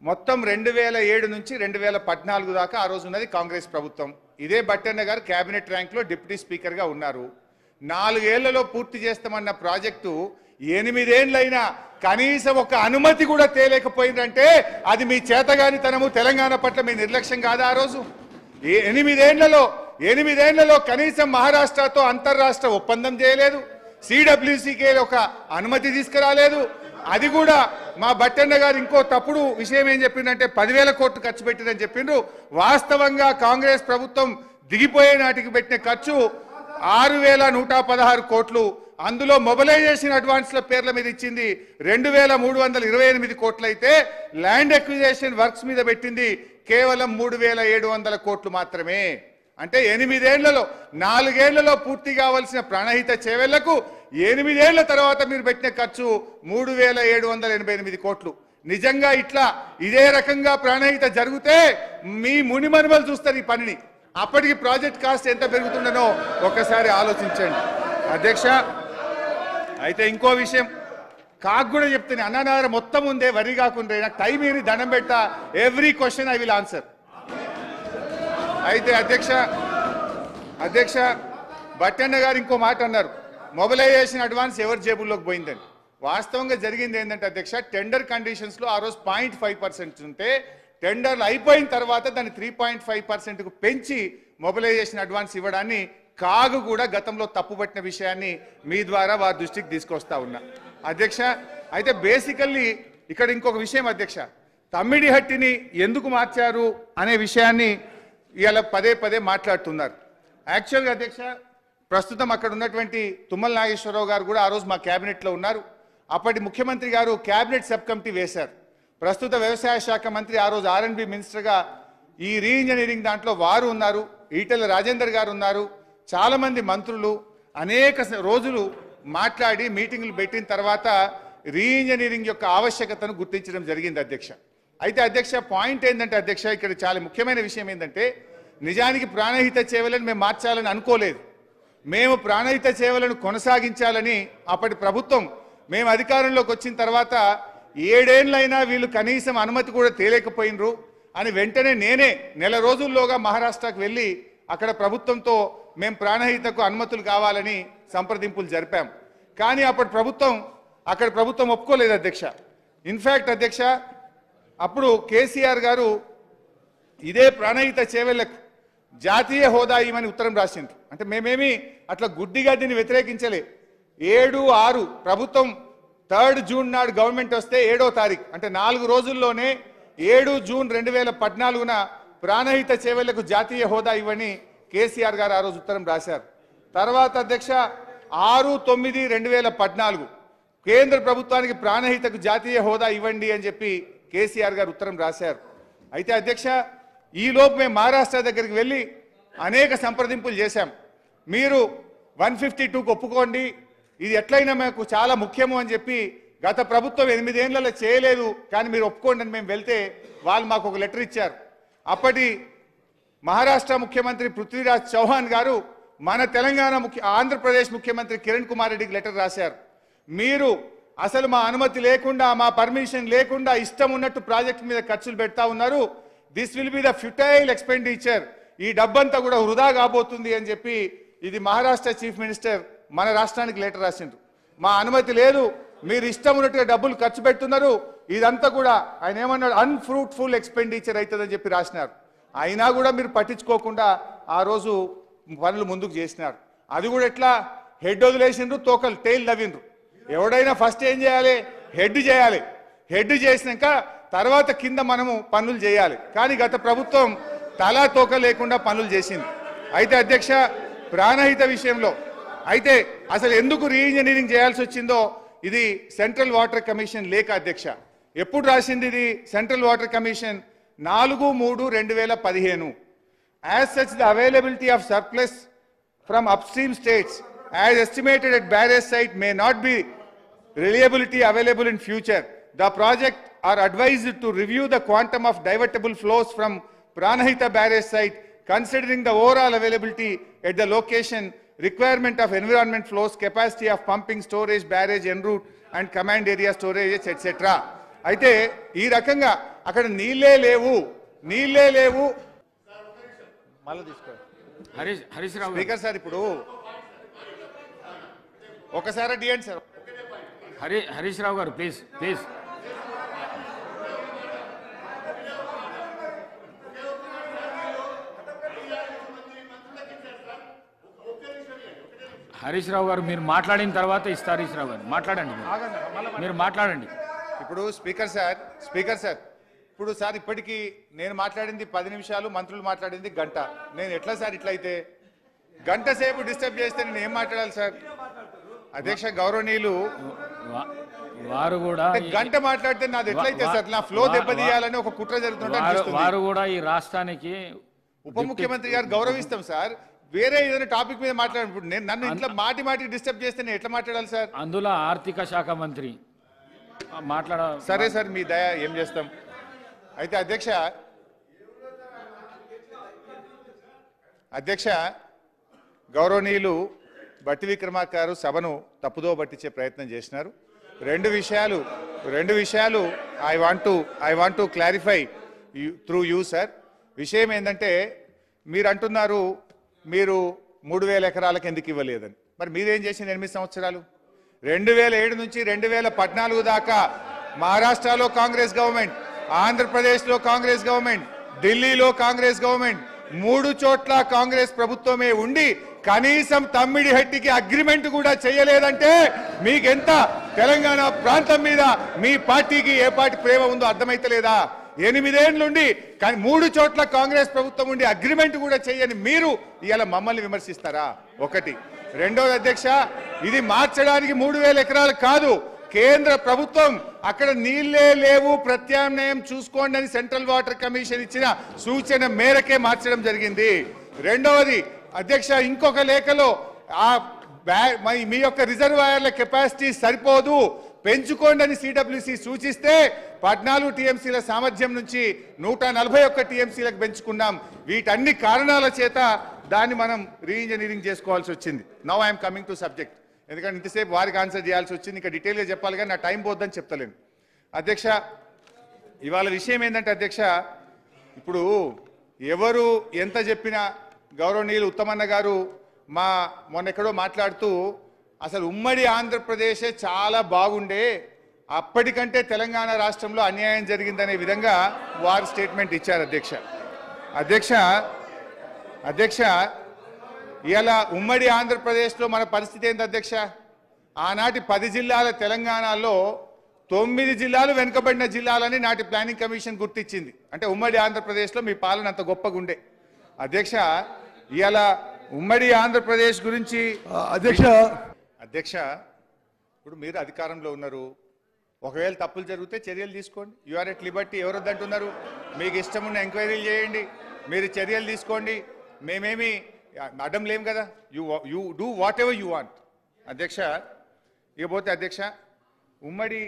A: మొత్తం 2007 నుంచి 2014 దాకా ఆ రోజు ఉన్నది కాంగ్రెస్ ప్రభుత్వం. ఇదే బట్టన్న గారు కేబినెట్ ర్యాంక్లో డిప్యూటీ స్పీకర్గా ఉన్నారు. 4 ఏళ్లలో పూర్తి చేస్తామన్న ప్రాజెక్టు 8 ఏళ్ళైనా కనీసం ఒక అనుమతి కూడా తేలేకపోయిందంటే అది మీ చేతగానితనము, తెలంగాణ పట్ల మీ నిర్లక్ష్యం కాదా? ఆ రోజు 8 ఏళ్లలో కనీసం మహారాష్ట్రతో అంతర్రాష్ట్ర ఒప్పందం చేయలేదు, సిడబ్ల్యూసీకే ఒక అనుమతి తీసుకురాలేదు. అది కూడా మా బట్టన్న గారు ఇంకో తప్పుడు విషయం ఏం చెప్పిందంటే 10,000 కోట్లు ఖర్చు పెట్టిందని చెప్పిండ్రు. వాస్తవంగా కాంగ్రెస్ ప్రభుత్వం దిగిపోయే నాటికి పెట్టిన ఖర్చు 6,116 కోట్లు. అందులో మొబిలైజేషన్ అడ్వాన్స్ల పేర్ల మీద ఇచ్చింది 2,328 కోట్లు అయితే ల్యాండ్ ఎక్విజేషన్ వర్క్స్ మీద పెట్టింది కేవలం 3,700 కోట్లు మాత్రమే. అంటే 8 ఏళ్లలో 4 ఏళ్లలో పూర్తి కావాల్సిన ప్రాణహిత చేవెళ్లకు 8 ఏళ్ల తర్వాత మీరు పెట్టిన ఖర్చు 3,788 కోట్లు. నిజంగా ఇదే రకంగా ప్రాణహిత జరిగితే మీ మునిమనుమలు చూస్తారు ఈ పనిని. అప్పటికి ప్రాజెక్ట్ కాస్ట్ ఎంత పెరుగుతుండనో ఒకసారి ఆలోచించండి అధ్యక్ష. అయితే ఇంకో విషయం కాకు కూడా చెప్తాను, అన్ననార మొత్తం ఉందే వరి కాకుండా నాకు టైం ఏమి దండం పెట్టా, every question I will answer. అయితే అధ్యక్ష బట్టన్న గారు ఇంకో మాట అన్నారు, మొబిలైజేషన్ అడ్వాన్స్ ఎవరి జేబుల్లోకి పోయిందని. వాస్తవంగా జరిగింది ఏంటంటే అధ్యక్ష టెండర్ కండిషన్స్లో ఆ రోజు 0.5% ఉంటే టెండర్లు అయిపోయిన తర్వాత దాన్ని 3.5%కు పెంచి మొబిలైజేషన్ అడ్వాన్స్ ఇవ్వడాన్ని కాగు కూడా గతంలో తప్పుపట్టిన విషయాన్ని మీ ద్వారా వారి దృష్టికి తీసుకొస్తా ఉన్నా అధ్యక్ష. అయితే బేసికల్లీ ఇక్కడ ఇంకొక విషయం అధ్యక్ష, తమ్మిడిహట్టిని ఎందుకు మార్చారు అనే విషయాన్ని ఇవాళ పదే మాట్లాడుతున్నారు. యాక్చువల్గా అధ్యక్ష ప్రస్తుతం అక్కడ ఉన్నటువంటి తుమ్మల నాగేశ్వరరావు గారు కూడా ఆ రోజు మా క్యాబినెట్లో ఉన్నారు. అప్పటి ముఖ్యమంత్రి గారు క్యాబినెట్ సబ్ కమిటీ వేశారు. ప్రస్తుత వ్యవసాయ శాఖ మంత్రి ఆ రోజు R&B మినిస్టర్గా ఈ రీఇంజనీరింగ్ దాంట్లో వారు ఉన్నారు, ఈటెల రాజేందర్ గారు ఉన్నారు, చాలామంది మంత్రులు అనేక రోజులు మాట్లాడి మీటింగులు పెట్టిన తర్వాత రీఇంజనీరింగ్ యొక్క ఆవశ్యకతను గుర్తించడం జరిగింది అధ్యక్ష. అయితే అధ్యక్ష పాయింట్ ఏంటంటే అధ్యక్ష ఇక్కడ చాలా ముఖ్యమైన విషయం ఏంటంటే నిజానికి ప్రాణహిత చేవలను మేము మార్చాలని అనుకోలేదు. మేము ప్రాణహిత సేవలను కొనసాగించాలని అప్పటి ప్రభుత్వం మేము అధికారంలోకి వచ్చిన తర్వాత 7 ఏళ్లైనా వీళ్ళు కనీసం అనుమతి కూడా తేలేకపోయినరు అని వెంటనే నేనే నెల రోజుల్లోగా మహారాష్ట్రకు వెళ్ళి అక్కడ ప్రభుత్వంతో మేము ప్రాణహితకు అనుమతులు కావాలని సంప్రదింపులు జరిపాం. కానీ అప్పటి ప్రభుత్వం ఒప్పుకోలేదు అధ్యక్ష. ఇన్ఫ్యాక్ట్ అధ్యక్ష అప్పుడు కేసీఆర్ గారు ఇదే ప్రాణహిత చేవెళ్లకు జాతీయ హోదా ఇవ్వమని ఉత్తరం రాసింది. అంటే మేమేమి అట్లా గుడ్డిగా దీన్ని వ్యతిరేకించలే. 7/6 ప్రభుత్వం 3rd జూన్ నాడు గవర్నమెంట్ వస్తే 7వ తారీఖు అంటే 4 రోజుల్లోనే 7 జూన్ 2014న ప్రాణహిత చేవెళ్లకు జాతీయ హోదా ఇవ్వని కేసీఆర్ గారు ఆ రోజు ఉత్తరం రాశారు. తర్వాత అధ్యక్ష 6/9/2014 కేంద్ర ప్రభుత్వానికి ప్రాణహితకు జాతీయ హోదా ఇవ్వండి అని చెప్పి కేసీఆర్ గారు ఉత్తరం రాశారు. అయితే అధ్యక్ష ఈలోపు మేము మహారాష్ట్ర దగ్గరికి వెళ్ళి అనేక సంప్రదింపులు చేశాం. మీరు 152కు ఒప్పుకోండి, ఇది ఎట్లయినా మాకు చాలా ముఖ్యము అని చెప్పి గత ప్రభుత్వం 8 ఏళ్లలో చేయలేదు కానీ మీరు ఒప్పుకోండి అని మేము వెళ్తే వాళ్ళు మాకు ఒక లెటర్ ఇచ్చారు. అప్పటి మహారాష్ట్ర ముఖ్యమంత్రి పృథ్వీరాజ్ చౌహాన్ గారు మన ఆంధ్రప్రదేశ్ ముఖ్యమంత్రి కిరణ్ కుమార్ రెడ్డికి లెటర్ రాశారు. మీరు అసలు మా అనుమతి లేకుండా మా పర్మిషన్ లేకుండా ఇష్టం ఉన్నట్టు ప్రాజెక్ట్ మీద ఖర్చులు పెడతా ఉన్నారు, this will be the futile expenditure, ఈ డబ్బంతా కూడా వృధా కాబోతుంది అని చెప్పి ఇది మహారాష్ట్ర చీఫ్ మినిస్టర్ మన రాష్ట్రానికి లెటర్ రాసిండ్రు. మా అనుమతి లేదు, మీరు ఇష్టం ఉన్నట్టుగా డబ్బులు ఖర్చు పెడుతున్నారు, ఇదంతా కూడా ఆయన ఏమన్నాడు అన్ఫ్రూట్ఫుల్ ఎక్స్పెండిచర్ అవుతుందని చెప్పి రాసినారు. అయినా కూడా మీరు పట్టించుకోకుండా ఆ రోజు పనులు ముందుకు చేసినారు. అది కూడా ఎట్లా హెడ్ వదిలేసిండ్రు, తోకలు టైల్ నవ్విండ్రు. ఎవడైనా ఫస్ట్ ఏం చేయాలి, హెడ్ చేయాలి, హెడ్ చేసినాక తర్వాత కింద మనము పనులు చేయాలి. కానీ గత ప్రభుత్వం తలా తోక లేకుండా పనులు చేసింది. అయితే అధ్యక్ష ప్రాణహిత విషయంలో అయితే అసలు ఎందుకు రీఇంజనీరింగ్ చేయాల్సి వచ్చిందో ఇది సెంట్రల్ వాటర్ కమిషన్ లేఖ అధ్యక్ష. ఎప్పుడు రాసింది ఇది central water commission? 4/3/2015. As such, the availability of surplus from upstream states as estimated at barrage site may not be reliability available in future. The project are advised to review the quantum of divertible flows from Pranahita barrage site considering the overall availability at the location, requirement of environment flows, capacity of pumping, storage, barrage, en route and command area storage, etc. అయితే ఈ రకంగా అక్కడ నీళ్ళే లేవు మళ్ళీ తీసుకో
B: హరీష్ రావు
A: స్పీకర్ సార్. ఇప్పుడు ఒకసారి డియండి సార్.
B: హరీష్ రావు గారు ప్లీజ్ ప్లీజ్. హరీష్ రావు గారు మీరు మాట్లాడిన తర్వాత ఇస్తారు. హరీష్ రావు గారు మాట్లాడండి, మీరు మాట్లాడండి.
A: ఇప్పుడు స్పీకర్ సార్ ఇప్పుడు సార్ ఇప్పటికీ నేను మాట్లాడింది 10 నిమిషాలు, మంత్రులు మాట్లాడింది గంట. నేను ఎట్లా సార్ ఇట్లయితే గంట సేపు డిస్టర్బ్ చేస్తే నేను ఏం మాట్లాడాలి సార్? అధ్యక్ష గౌరవనీయులు
B: వారు కూడా
A: గంట మాట్లాడితే నాది ఎట్లయితే సార్? నా ఫ్లో దెబ్బతీయాలని ఒక కుట్ర జరుగుతుంటే
B: వారు కూడా ఈ రాష్ట్రానికి
A: ఉప ముఖ్యమంత్రి గారు గౌరవిస్తాం సార్. వేరే ఏదైనా టాపిక్ మీద మాట్లాడినప్పుడు నేను నన్ను ఇంట్లో మాటి డిస్టర్బ్ చేస్తే నేను ఎట్లా మాట్లాడాలి సార్?
B: అందులో ఆర్థిక శాఖ మంత్రి
A: సరే సార్, మీ దయ ఏం చేస్తాం. అయితే అధ్యక్ష గౌరవనీయులు బట్టి విక్రమార్క గారు సభను తప్పుదో పట్టించే ప్రయత్నం చేసినారు. రెండు విషయాలు I want to clarify through you sir. విషయం ఏంటంటే మీరు అంటున్నారు మీరు 3000 ఎకరాలకు ఎందుకు ఇవ్వలేదని. మరి మీరేం చేసింది 8 సంవత్సరాలు? 2007 నుంచి 2014 దాకా మహారాష్ట్రలో కాంగ్రెస్ గవర్నమెంట్, ఆంధ్రప్రదేశ్లో కాంగ్రెస్ గవర్నమెంట్, ఢిల్లీలో కాంగ్రెస్ గవర్నమెంట్, 3 చోట్ల కాంగ్రెస్ ప్రభుత్వమే ఉండి కనీసం తమ్మిడి హట్టికి అగ్రిమెంట్ కూడా చేయలేదంటే మీకెంత తెలంగాణ ప్రాంతం మీద మీ పార్టీకి ఏ పార్టీ ప్రేమ ఉందో అర్థమైతలేదా? 8 ఏళ్ళుండి కానీ 3 చోట్ల కాంగ్రెస్ ప్రభుత్వం ఉండి అగ్రిమెంట్ కూడా చేయని మీరు ఇవాళ మమ్మల్ని విమర్శిస్తారా? ఒకటి. రెండోది అధ్యక్ష, ఇది మార్చడానికి 3000 ఎకరాలు కాదు, కేంద్ర ప్రభుత్వం అక్కడ నీళ్లే లేవు ప్రత్యామ్నాయం చూసుకోండి అని సెంట్రల్ వాటర్ కమిషన్ ఇచ్చిన సూచన మేరకే మార్చడం జరిగింది. రెండవది అధ్యక్ష, ఇంకొక లేఖలో మీ యొక్క రిజర్వాయర్ల కెపాసిటీ సరిపోదు పెంచుకోండి అని సిడబ్ల్యూసి సూచిస్తే 14 టీఎంసీల సామర్థ్యం నుంచి 141 టీఎంసీలకు పెంచుకున్నాం. వీటన్ని కారణాల చేత దాన్ని మనం రీఇంజనీరింగ్ చేసుకోవాల్సి వచ్చింది. Now I'm coming to subject. ఎందుకంటే ఇంతసేపు వారికి ఆన్సర్ చేయాల్సి వచ్చింది, ఇంకా డీటెయిల్గా చెప్పాలి కానీ నా టైం పోద్దని చెప్తలేను. అధ్యక్ష ఇవాళ విషయం ఏంటంటే అధ్యక్ష, ఇప్పుడు ఎవరు ఎంత చెప్పినా గౌరవనీయులు ఉత్తమన్న గారు మొన్న ఎక్కడో మాట్లాడుతూ అసలు ఉమ్మడి ఆంధ్రప్రదేశే చాలా బాగుండే, అప్పటికంటే తెలంగాణ రాష్ట్రంలో అన్యాయం జరిగిందనే విధంగా వారు స్టేట్మెంట్ ఇచ్చారు. అధ్యక్ష ఇవాళ ఉమ్మడి ఆంధ్రప్రదేశ్లో మన పరిస్థితి ఏంటి అధ్యక్ష? ఆనాటి 10 జిల్లాల తెలంగాణలో 9 జిల్లాలు వెనుకబడిన జిల్లాలని నాటి ప్లానింగ్ కమిషన్ గుర్తించింది. అంటే ఉమ్మడి ఆంధ్రప్రదేశ్లో మీ పాలన అంత గొప్పగా ఉండే. అధ్యక్ష ఇవాళ ఉమ్మడి ఆంధ్రప్రదేశ్ గురించి అధ్యక్ష ఇప్పుడు మీరు అధికారంలో ఉన్నారు, ఒకవేళ తప్పులు జరిగితే చర్యలు తీసుకోండి. You are at liberty. ఎవరు వద్దంటున్నారు? మీకు ఇష్టం ఉన్న ఎంక్వైరీలు చేయండి, మీరు చర్యలు తీసుకోండి, మేమేమి అడ్డం లేం కదా. You do what ever you want. అధ్యక్ష ఇకపోతే అధ్యక్ష ఉమ్మడి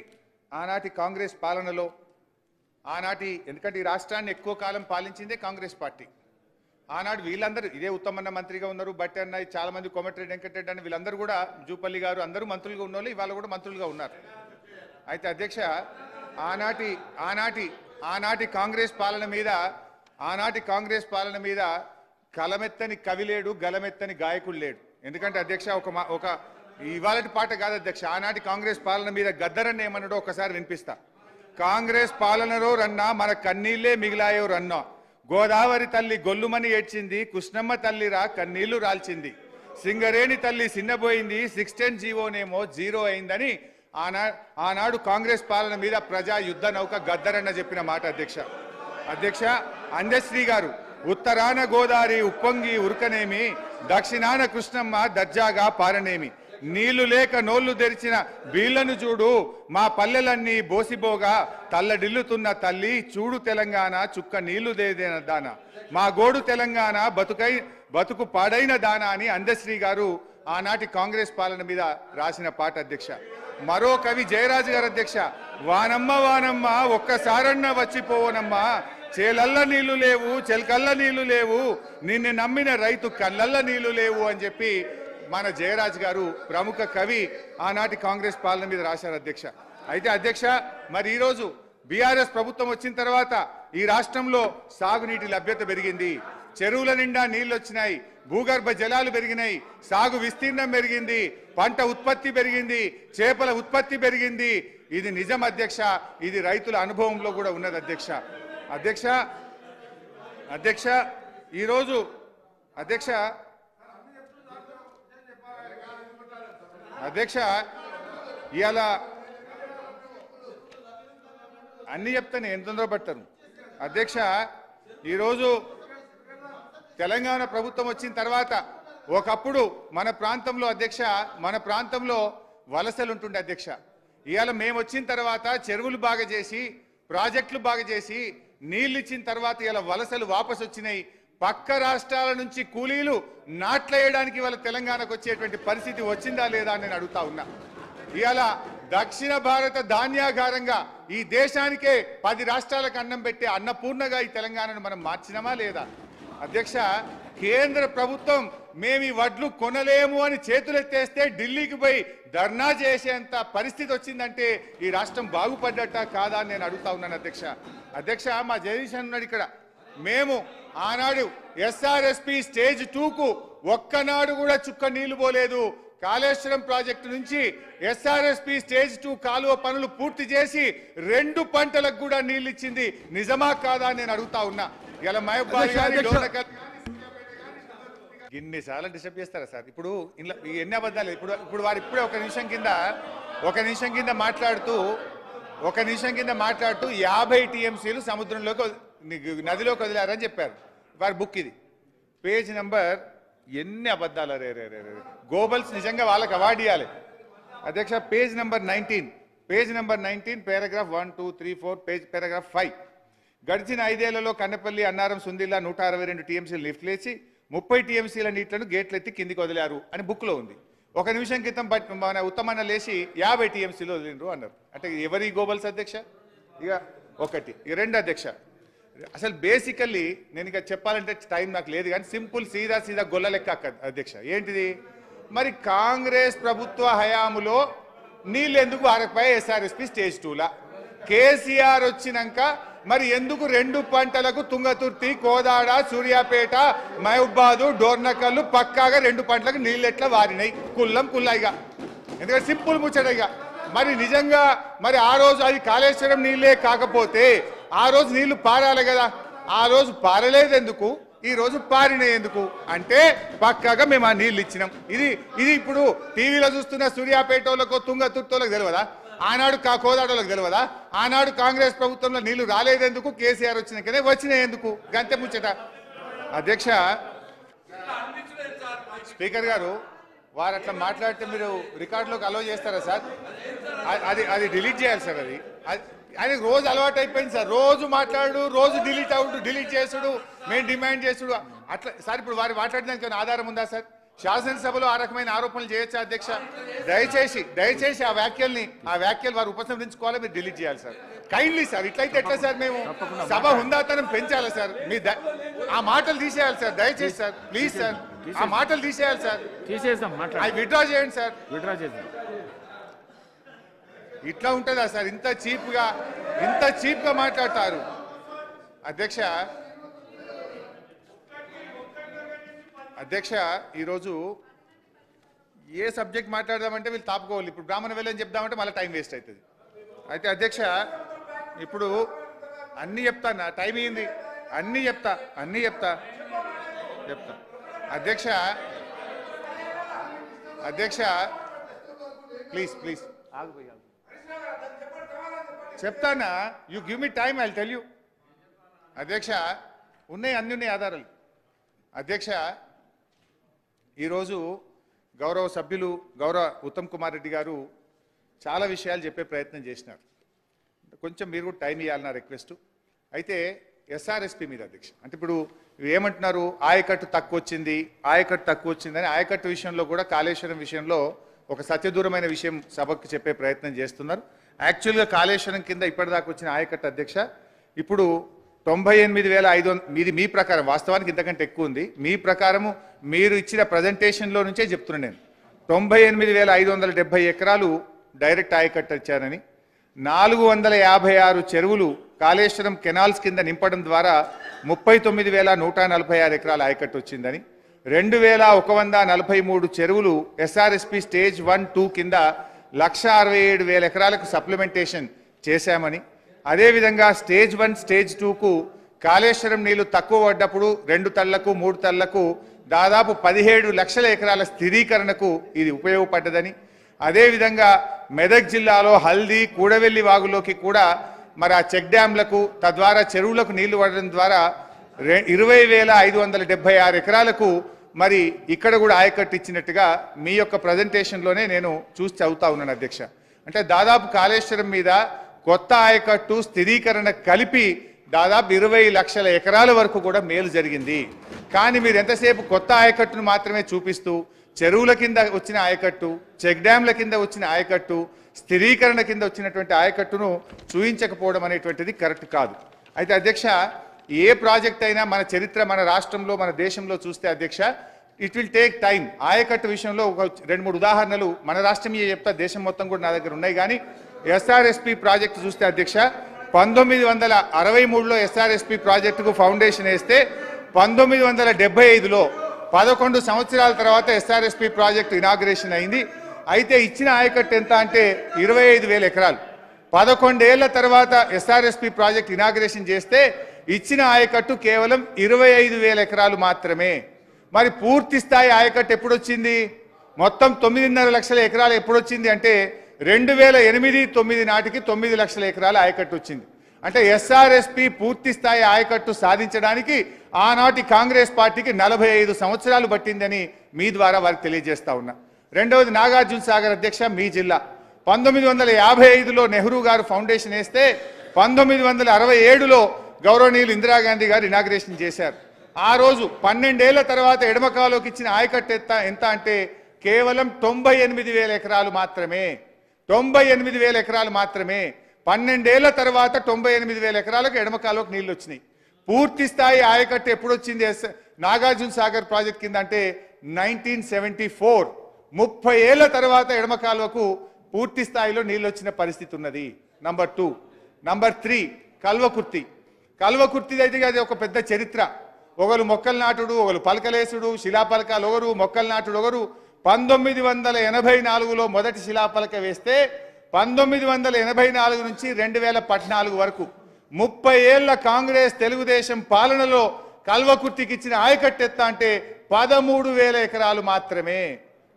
A: ఆనాటి కాంగ్రెస్ పాలనలో ఎందుకంటే ఈ రాష్ట్రాన్ని ఎక్కువ కాలం పాలించిందే కాంగ్రెస్ పార్టీ. ఆనాడు వీళ్ళందరూ ఇదే ఉత్తమన్న మంత్రిగా ఉన్నారు, బట్టి అన్న, చాలా మంది కోమటిరెడ్డి వెంకటరెడ్డి అని వీళ్ళందరూ కూడా, జూపల్లి గారు అందరూ మంత్రులుగా ఉన్నోళ్ళు, ఇవాళ కూడా మంత్రులుగా ఉన్నారు. అయితే అధ్యక్ష ఆనాటి కాంగ్రెస్ పాలన మీద కలమెత్తని కవి లేడు, గలమెత్తని గాయకుడు లేడు. ఎందుకంటే అధ్యక్ష ఒక ఇవాళటి పాట కాదు అధ్యక్ష, ఆనాటి కాంగ్రెస్ పాలన మీద గద్దరన్న ఏమన్నాడో ఒకసారి వినిపిస్తా. కాంగ్రెస్ పాలనలో రన్నా మన కన్నీళ్లే మిగిలాయో రన్నా, గోదావరి తల్లి గొల్లుమని ఏడ్చింది, కృష్ణమ్మ తల్లిరా కన్నీళ్లు రాల్చింది, సింగరేణి తల్లి సిన్నబోయింది, 610 జీవోనేమో 0 అయిందని ఆనాడు కాంగ్రెస్ పాలన మీద ప్రజా యుద్ధ నౌక గద్దరన్న చెప్పిన మాట అధ్యక్ష. అందశ్రీ గారు ఉత్తరాన గోదావరి ఉప్పొంగి ఉరకనేమి, దక్షిణాన కృష్ణమ్మ దర్జాగా పారనేమి, నీళ్లు లేక నోళ్లు తెరిచిన వీళ్లను చూడు, మా పల్లెలన్నీ బోసిబోగా తల్లడిల్లుతున్న తల్లి చూడు తెలంగాణ చుక్క నీళ్లు దేదేన దాన, మా గోడు తెలంగాణ బతుకు పాడైన దాన అని అందశ్రీ గారు ఆనాటి కాంగ్రెస్ పాలన మీద రాసిన పాట అధ్యక్ష. మరో కవి జయరాజు గారు అధ్యక్ష, వానమ్మ వానమ్మ ఒక్కసారన్న వచ్చిపోవనమ్మా, చేలల్ల నీళ్లు లేవు చెల్కల్ల నీళ్లు లేవు, నిన్ను నమ్మిన రైతు కళ్ళల్ల నీళ్లు లేవు అని చెప్పి మన జయరాజ్ గారు ప్రముఖ కవి ఆనాటి కాంగ్రెస్ పాలన మీద రాశారు అధ్యక్ష. అయితే అధ్యక్ష, మరి ఈరోజు బీఆర్ఎస్ ప్రభుత్వం వచ్చిన తర్వాత ఈ రాష్ట్రంలో సాగునీటి లభ్యత పెరిగింది, చెరువుల నిండా నీళ్లు వచ్చినాయి, భూగర్భ జలాలు పెరిగినాయి, సాగు విస్తీర్ణం పెరిగింది, పంట ఉత్పత్తి పెరిగింది, చేపల ఉత్పత్తి పెరిగింది. ఇది నిజం అధ్యక్ష, ఇది రైతుల అనుభవంలో కూడా ఉన్నది అధ్యక్ష. అధ్యక్ష అధ్యక్ష ఈరోజు అధ్యక్ష అధ్యక్ష ఇవాళ అన్ని చెప్తాను, ఎంత తొందర పడతారు అధ్యక్ష. ఈరోజు తెలంగాణ ప్రభుత్వం వచ్చిన తర్వాత ఒకప్పుడు మన ప్రాంతంలో అధ్యక్ష, మన ప్రాంతంలో వలసలు ఉంటుండే అధ్యక్ష. ఇవాళ మేము వచ్చిన తర్వాత చెరువులు బాగా చేసి, ప్రాజెక్టులు బాగా చేసి, నీళ్ళు ఇచ్చిన తర్వాత ఇలా వలసలు వాపసు వచ్చినాయి. పక్క రాష్ట్రాల నుంచి కూలీలు నాట్లేయడానికి వాళ్ళ తెలంగాణకు వచ్చేటువంటి పరిస్థితి వచ్చిందా లేదా అని నేను అడుగుతా ఉన్నా. ఇవాళ దక్షిణ భారత ధాన్యాగారంగా ఈ దేశానికే 10 రాష్ట్రాలకు అన్నం పెట్టే అన్నపూర్ణగా ఈ తెలంగాణను మనం మార్చినామా లేదా అధ్యక్ష? కేంద్ర ప్రభుత్వం మేము ఈ వడ్లు కొనలేము అని చేతులెత్తేస్తే ఢిల్లీకి పోయి ధర్నా చేసేంత పరిస్థితి వచ్చిందంటే ఈ రాష్ట్రం బాగుపడ్డట కాదా అని నేను అడుగుతా ఉన్నాను అధ్యక్ష. అధ్యక్ష, మా జగదీశన్ ఉన్నాడు ఇక్కడ. మేము ఆనాడు ఎస్ఆర్ఎస్పి స్టేజ్ 2కు ఒక్కనాడు కూడా చుక్క నీళ్లు పోలేదు. కాళేశ్వరం ప్రాజెక్టు నుంచి ఎస్ఆర్ఎస్పి స్టేజ్ 2 కాలువ పనులు పూర్తి చేసి 2 పంటలకు కూడా నీళ్లు ఇచ్చింది. నిజమా కాదా నేను అడుగుతా ఉన్నా. ఇలా ఇన్నిసార్లు డిస్టర్బ్ చేస్తారా సార్? ఇప్పుడు ఇలా ఎన్ని అబద్ధాలు. ఇప్పుడు వారు ఇప్పుడే ఒక నిమిషం కింద మాట్లాడుతూ 50 టీఎంసీలు సముద్రంలోకి నదిలోకి వదిలారని చెప్పారు. వారి బుక్ ఇది, పేజ్ నెంబర్. ఎన్ని అబద్ధాలు రే రే రే రే. గోబల్స్ నిజంగా వాళ్ళకి అవార్డు ఇవ్వాలి అధ్యక్ష. Page number 19 paragraph 1, 2, 3, 4 paragraph 5. గడిచిన 5 ఏళ్లలో కన్నపల్లి, అన్నారం, సుందిల్లా 162 టీఎంసీలు లిఫ్ట్ లేచి 30 టీఎంసీల నీళ్లను గేట్లెత్తి కిందికి వదిలారు అని బుక్లో ఉంది. ఒక నిమిషం క్రితం మన ఉత్తమన్న లేచి 50 టీఎంసీలు వదిలిండ్రు అన్నారు. అంటే ఎవరి గోబల్స్ అధ్యక్ష? ఇక ఒకటి. 2 అధ్యక్ష, అసలు బేసికల్లీ నేను ఇక చెప్పాలంటే టైం నాకు లేదు కానీ సింపుల్ సీదా గొల్ల లెక్క అధ్యక్ష. ఏంటిది? మరి కాంగ్రెస్ ప్రభుత్వ హయాములో నీళ్ళు ఎందుకు ఆరకపోయాయి ఎస్ఆర్ఎస్పి స్టేజ్ 2లా? కేసీఆర్ వచ్చినాక మరి ఎందుకు 2 పంటలకు తుంగతుర్తి, కోదాడ, సూర్యాపేట, మహబూబాదు, డోర్నకల్లు పక్కాగా 2 పంటలకు నీళ్ళు ఎట్లా వారినాయి? కుల్లాయిగా. ఎందుకంటే సింపుల్ ముచ్చటగా. మరి నిజంగా మరి ఆ రోజు అది కాళేశ్వరం నీళ్ళే కాకపోతే ఆ రోజు నీళ్లు పారాలి కదా. ఆ రోజు పారలేదు ఎందుకు, ఈ రోజు పారినాయి ఎందుకు అంటే పక్కాగా మేము ఆ నీళ్ళు ఇచ్చినాం. ఇది ఇప్పుడు టీవీలో చూస్తున్న సూర్యాపేటోళ్ళకు, తుంగతుర్తోళ్ళకు తెలియదా? ఆనాడు కోదాడోళ్ళకు తెలియదా? ఆనాడు కాంగ్రెస్ ప్రభుత్వంలో నీళ్లు రాలేదెందుకు, కేసీఆర్ వచ్చినాకనే వచ్చినాయి ఎందుకు? గంతే ముచ్చట అధ్యక్ష. స్పీకర్ గారు, వారు అట్లా మాట్లాడితే మీరు రికార్డులోకి అలో చేస్తారా సార్? అది డిలీట్ చేయాలి సార్. అది ఆయనకు రోజు అలవాటు అయిపోయింది సార్. రోజు మాట్లాడు, రోజు డిలీట్ చేసుడు, మేము డిమాండ్ చేసుడు అట్లా సార్. ఇప్పుడు వారు మాట్లాడడానికి ఆధారం ఉందా సార్? శాసనసభలో ఆ రకమైన ఆరోపణలు చేయొచ్చా అధ్యక్ష? దయచేసి ఆ వ్యాఖ్యలు వారు ఉపసంహరించుకోవాలి, మీరు డిలీట్ చేయాలి సార్. Kindly sir. ఇట్లయితే ఎట్లా సార్? మేము సభ హుందాతనం పెంచాలి సార్. మీ ఆ మాటలు తీసేయాలి సార్, దయచేసి సార్, ప్లీజ్ సార్. ఆ మాటలు తీసేయాలి సార్.
B: తీసేద్దాం,
A: అవి విత్డ్రా చేయండి సార్.
B: విత్డ్రా చేద్దాం.
A: ఇట్లా ఉంటుందా సార్? ఇంత చీప్గా మాట్లాడతారు అధ్యక్ష. ఈరోజు ఏ సబ్జెక్ట్ మాట్లాడదామంటే వీళ్ళు తాపుకోవాలి. ఇప్పుడు బ్రాహ్మణ వెళ్ళని చెప్దామంటే మళ్ళీ టైం వేస్ట్ అవుతుంది. అయితే అధ్యక్ష, ఇప్పుడు అన్నీ చెప్తాను, టైం అయింది. అన్నీ చెప్తా అధ్యక్ష ప్లీజ్ చెప్తానా? You give me time, I tell you అధ్యక్ష. అన్ని ఉన్నాయి ఆధారాలు అధ్యక్ష. ఈరోజు గౌరవ సభ్యులు గౌరవ ఉత్తమ్ కుమార్ రెడ్డి గారు చాలా విషయాలు చెప్పే ప్రయత్నం చేసినారు. కొంచెం మీరు కూడా టైం ఇవ్వాలి నా రిక్వెస్ట్. అయితే ఎస్ఆర్ఎస్పి మీద అధ్యక్ష, అంటే ఇప్పుడు ఏమంటున్నారు, ఆయకట్టు తక్కువ వచ్చిందని ఆయకట్టు విషయంలో కూడా కాళేశ్వరం విషయంలో ఒక సత్యదూరమైన విషయం సభకు చెప్పే ప్రయత్నం చేస్తున్నారు. యాక్చువల్గా కాళేశ్వరం కింద ఇప్పటిదాకా వచ్చిన ఆయకట్టు అధ్యక్ష ఇప్పుడు 98,500, మీది మీ ప్రకారం, వాస్తవానికి ఇంతకంటే ఎక్కువ ఉంది. మీ ప్రకారము మీరు ఇచ్చిన ప్రజెంటేషన్లో నుంచే చెప్తున్నాను నేను, 98,570 ఎకరాలు డైరెక్ట్ ఆయకట్టు ఇచ్చారని, 456 చెరువులు కాళేశ్వరం కెనాల్స్ కింద నింపడం ద్వారా 39,146 ఎకరాల ఆయకట్టు వచ్చిందని, 2,143 చెరువులు ఎస్ఆర్ఎస్పి స్టేజ్ 1, 2 కింద 1,67,000 ఎకరాలకు సప్లిమెంటేషన్ చేశామని, అదేవిధంగా స్టేజ్ 1, స్టేజ్ 2కు కాళేశ్వరం నీళ్లు తక్కువ పడ్డప్పుడు 2 తళ్లకు 3 తళ్లకు దాదాపు 17 లక్షల ఎకరాల స్థిరీకరణకు ఇది ఉపయోగపడ్డదని, అదేవిధంగా మెదక్ జిల్లాలో హల్దీ, కూడవెల్లి వాగులోకి కూడా మరి ఆ చెక్ డ్యాంలకు తద్వారా చెరువులకు నీళ్లు పడడం ద్వారా 20,576 ఎకరాలకు మరి ఇక్కడ కూడా ఆయకట్టు ఇచ్చినట్టుగా మీ యొక్క ప్రజెంటేషన్లోనే నేను చూసి చదువుతా ఉన్నాను అధ్యక్ష. అంటే దాదాపు కాళేశ్వరం మీద కొత్త ఆయకట్టు స్థిరీకరణ కలిపి దాదాపు 20 లక్షల ఎకరాల వరకు కూడా మేలు జరిగింది. కానీ మీరు ఎంతసేపు కొత్త ఆయకట్టును మాత్రమే చూపిస్తూ చెరువుల కింద వచ్చిన ఆయకట్టు, చెక్ డ్యాంల కింద వచ్చిన ఆయకట్టు, స్థిరీకరణ కింద వచ్చినటువంటి ఆయకట్టును చూయించకపోవడం అనేటువంటిది కరెక్ట్ కాదు. అయితే అధ్యక్ష, ఏ ప్రాజెక్ట్ అయినా మన చరిత్ర, మన రాష్ట్రంలో, మన దేశంలో చూస్తే అధ్యక్ష, ఇట్ విల్ టేక్ టైం. ఆయకట్టు విషయంలో ఒక 2-3 ఉదాహరణలు మన రాష్ట్రం చెప్తా, దేశం మొత్తం కూడా నా దగ్గర ఉన్నాయి. కానీ ఎస్ఆర్ఎస్పి ప్రాజెక్టు చూస్తే అధ్యక్ష, 1963లో ఎస్ఆర్ఎస్పి ప్రాజెక్టుకు ఫౌండేషన్ వేస్తే 1975లో 11 సంవత్సరాల తర్వాత ఎస్ఆర్ఎస్పి ప్రాజెక్టు ఇనాగ్రేషన్ అయింది. అయితే ఇచ్చిన ఆయకట్టు ఎంత అంటే 25,000 ఎకరాలు. 11 ఏళ్ల తర్వాత ఎస్ఆర్ఎస్పి ప్రాజెక్టు ఇనాగ్రేషన్ చేస్తే ఇచ్చిన ఆయకట్టు కేవలం 25,000 ఎకరాలు మాత్రమే. మరి పూర్తి స్థాయి ఆయకట్టు ఎప్పుడొచ్చింది, మొత్తం 9.5 లక్షల ఎకరాలు ఎప్పుడొచ్చింది అంటే 2008-9 నాటికి 9 లక్షల ఎకరాల ఆయకట్టు వచ్చింది. అంటే ఎస్ఆర్ఎస్పి పూర్తి స్థాయి ఆయకట్టు సాధించడానికి ఆనాటి కాంగ్రెస్ పార్టీకి 45 సంవత్సరాలు పట్టిందని మీ ద్వారా వారికి తెలియజేస్తా ఉన్నా. రెండవది నాగార్జున సాగర్ అధ్యక్ష, మీ జిల్లా 1955లో నెహ్రూ గారు ఫౌండేషన్ వేస్తే 1967లో గౌరవనీయులు ఇందిరాగాంధీ గారు ఇనాగ్రేషన్ చేశారు. ఆ రోజు 12 ఏళ్ల తర్వాత ఎడమకాలోకి ఇచ్చిన ఆయకట్టు ఎంత అంటే కేవలం 98,000 ఎకరాలు మాత్రమే. 98,000 ఎకరాలు మాత్రమే. 12 ఏళ్ల తర్వాత 98,000 ఎకరాలకు ఎడమకాలోకి నీళ్లు వచ్చినాయి. పూర్తి స్థాయి ఆయకట్టు ఎప్పుడు వచ్చింది నాగార్జున సాగర్ ప్రాజెక్ట్ కింద అంటే 1974. 30 ఏళ్ల తర్వాత ఎడమకాలువకు పూర్తి స్థాయిలో నీళ్ళు వచ్చిన పరిస్థితి ఉన్నది. నంబర్ 2. నంబర్ 3 కల్వకుర్తి అయితే అది ఒక పెద్ద చరిత్ర. ఒకరు మొక్కలు నాటుడు, ఒకరు పలకలేసుడు, శిలాపలకాలు ఒకరు, మొక్కలు నాటుడు ఒకరు. 1984లో మొదటి శిలాపలక వేస్తే 1984 నుంచి 2014 వరకు 30 ఏళ్ల కాంగ్రెస్ తెలుగుదేశం పాలనలో కల్వకుర్తికి ఇచ్చిన ఆయకట్టు ఎత్త అంటే 13,000 ఎకరాలు మాత్రమే.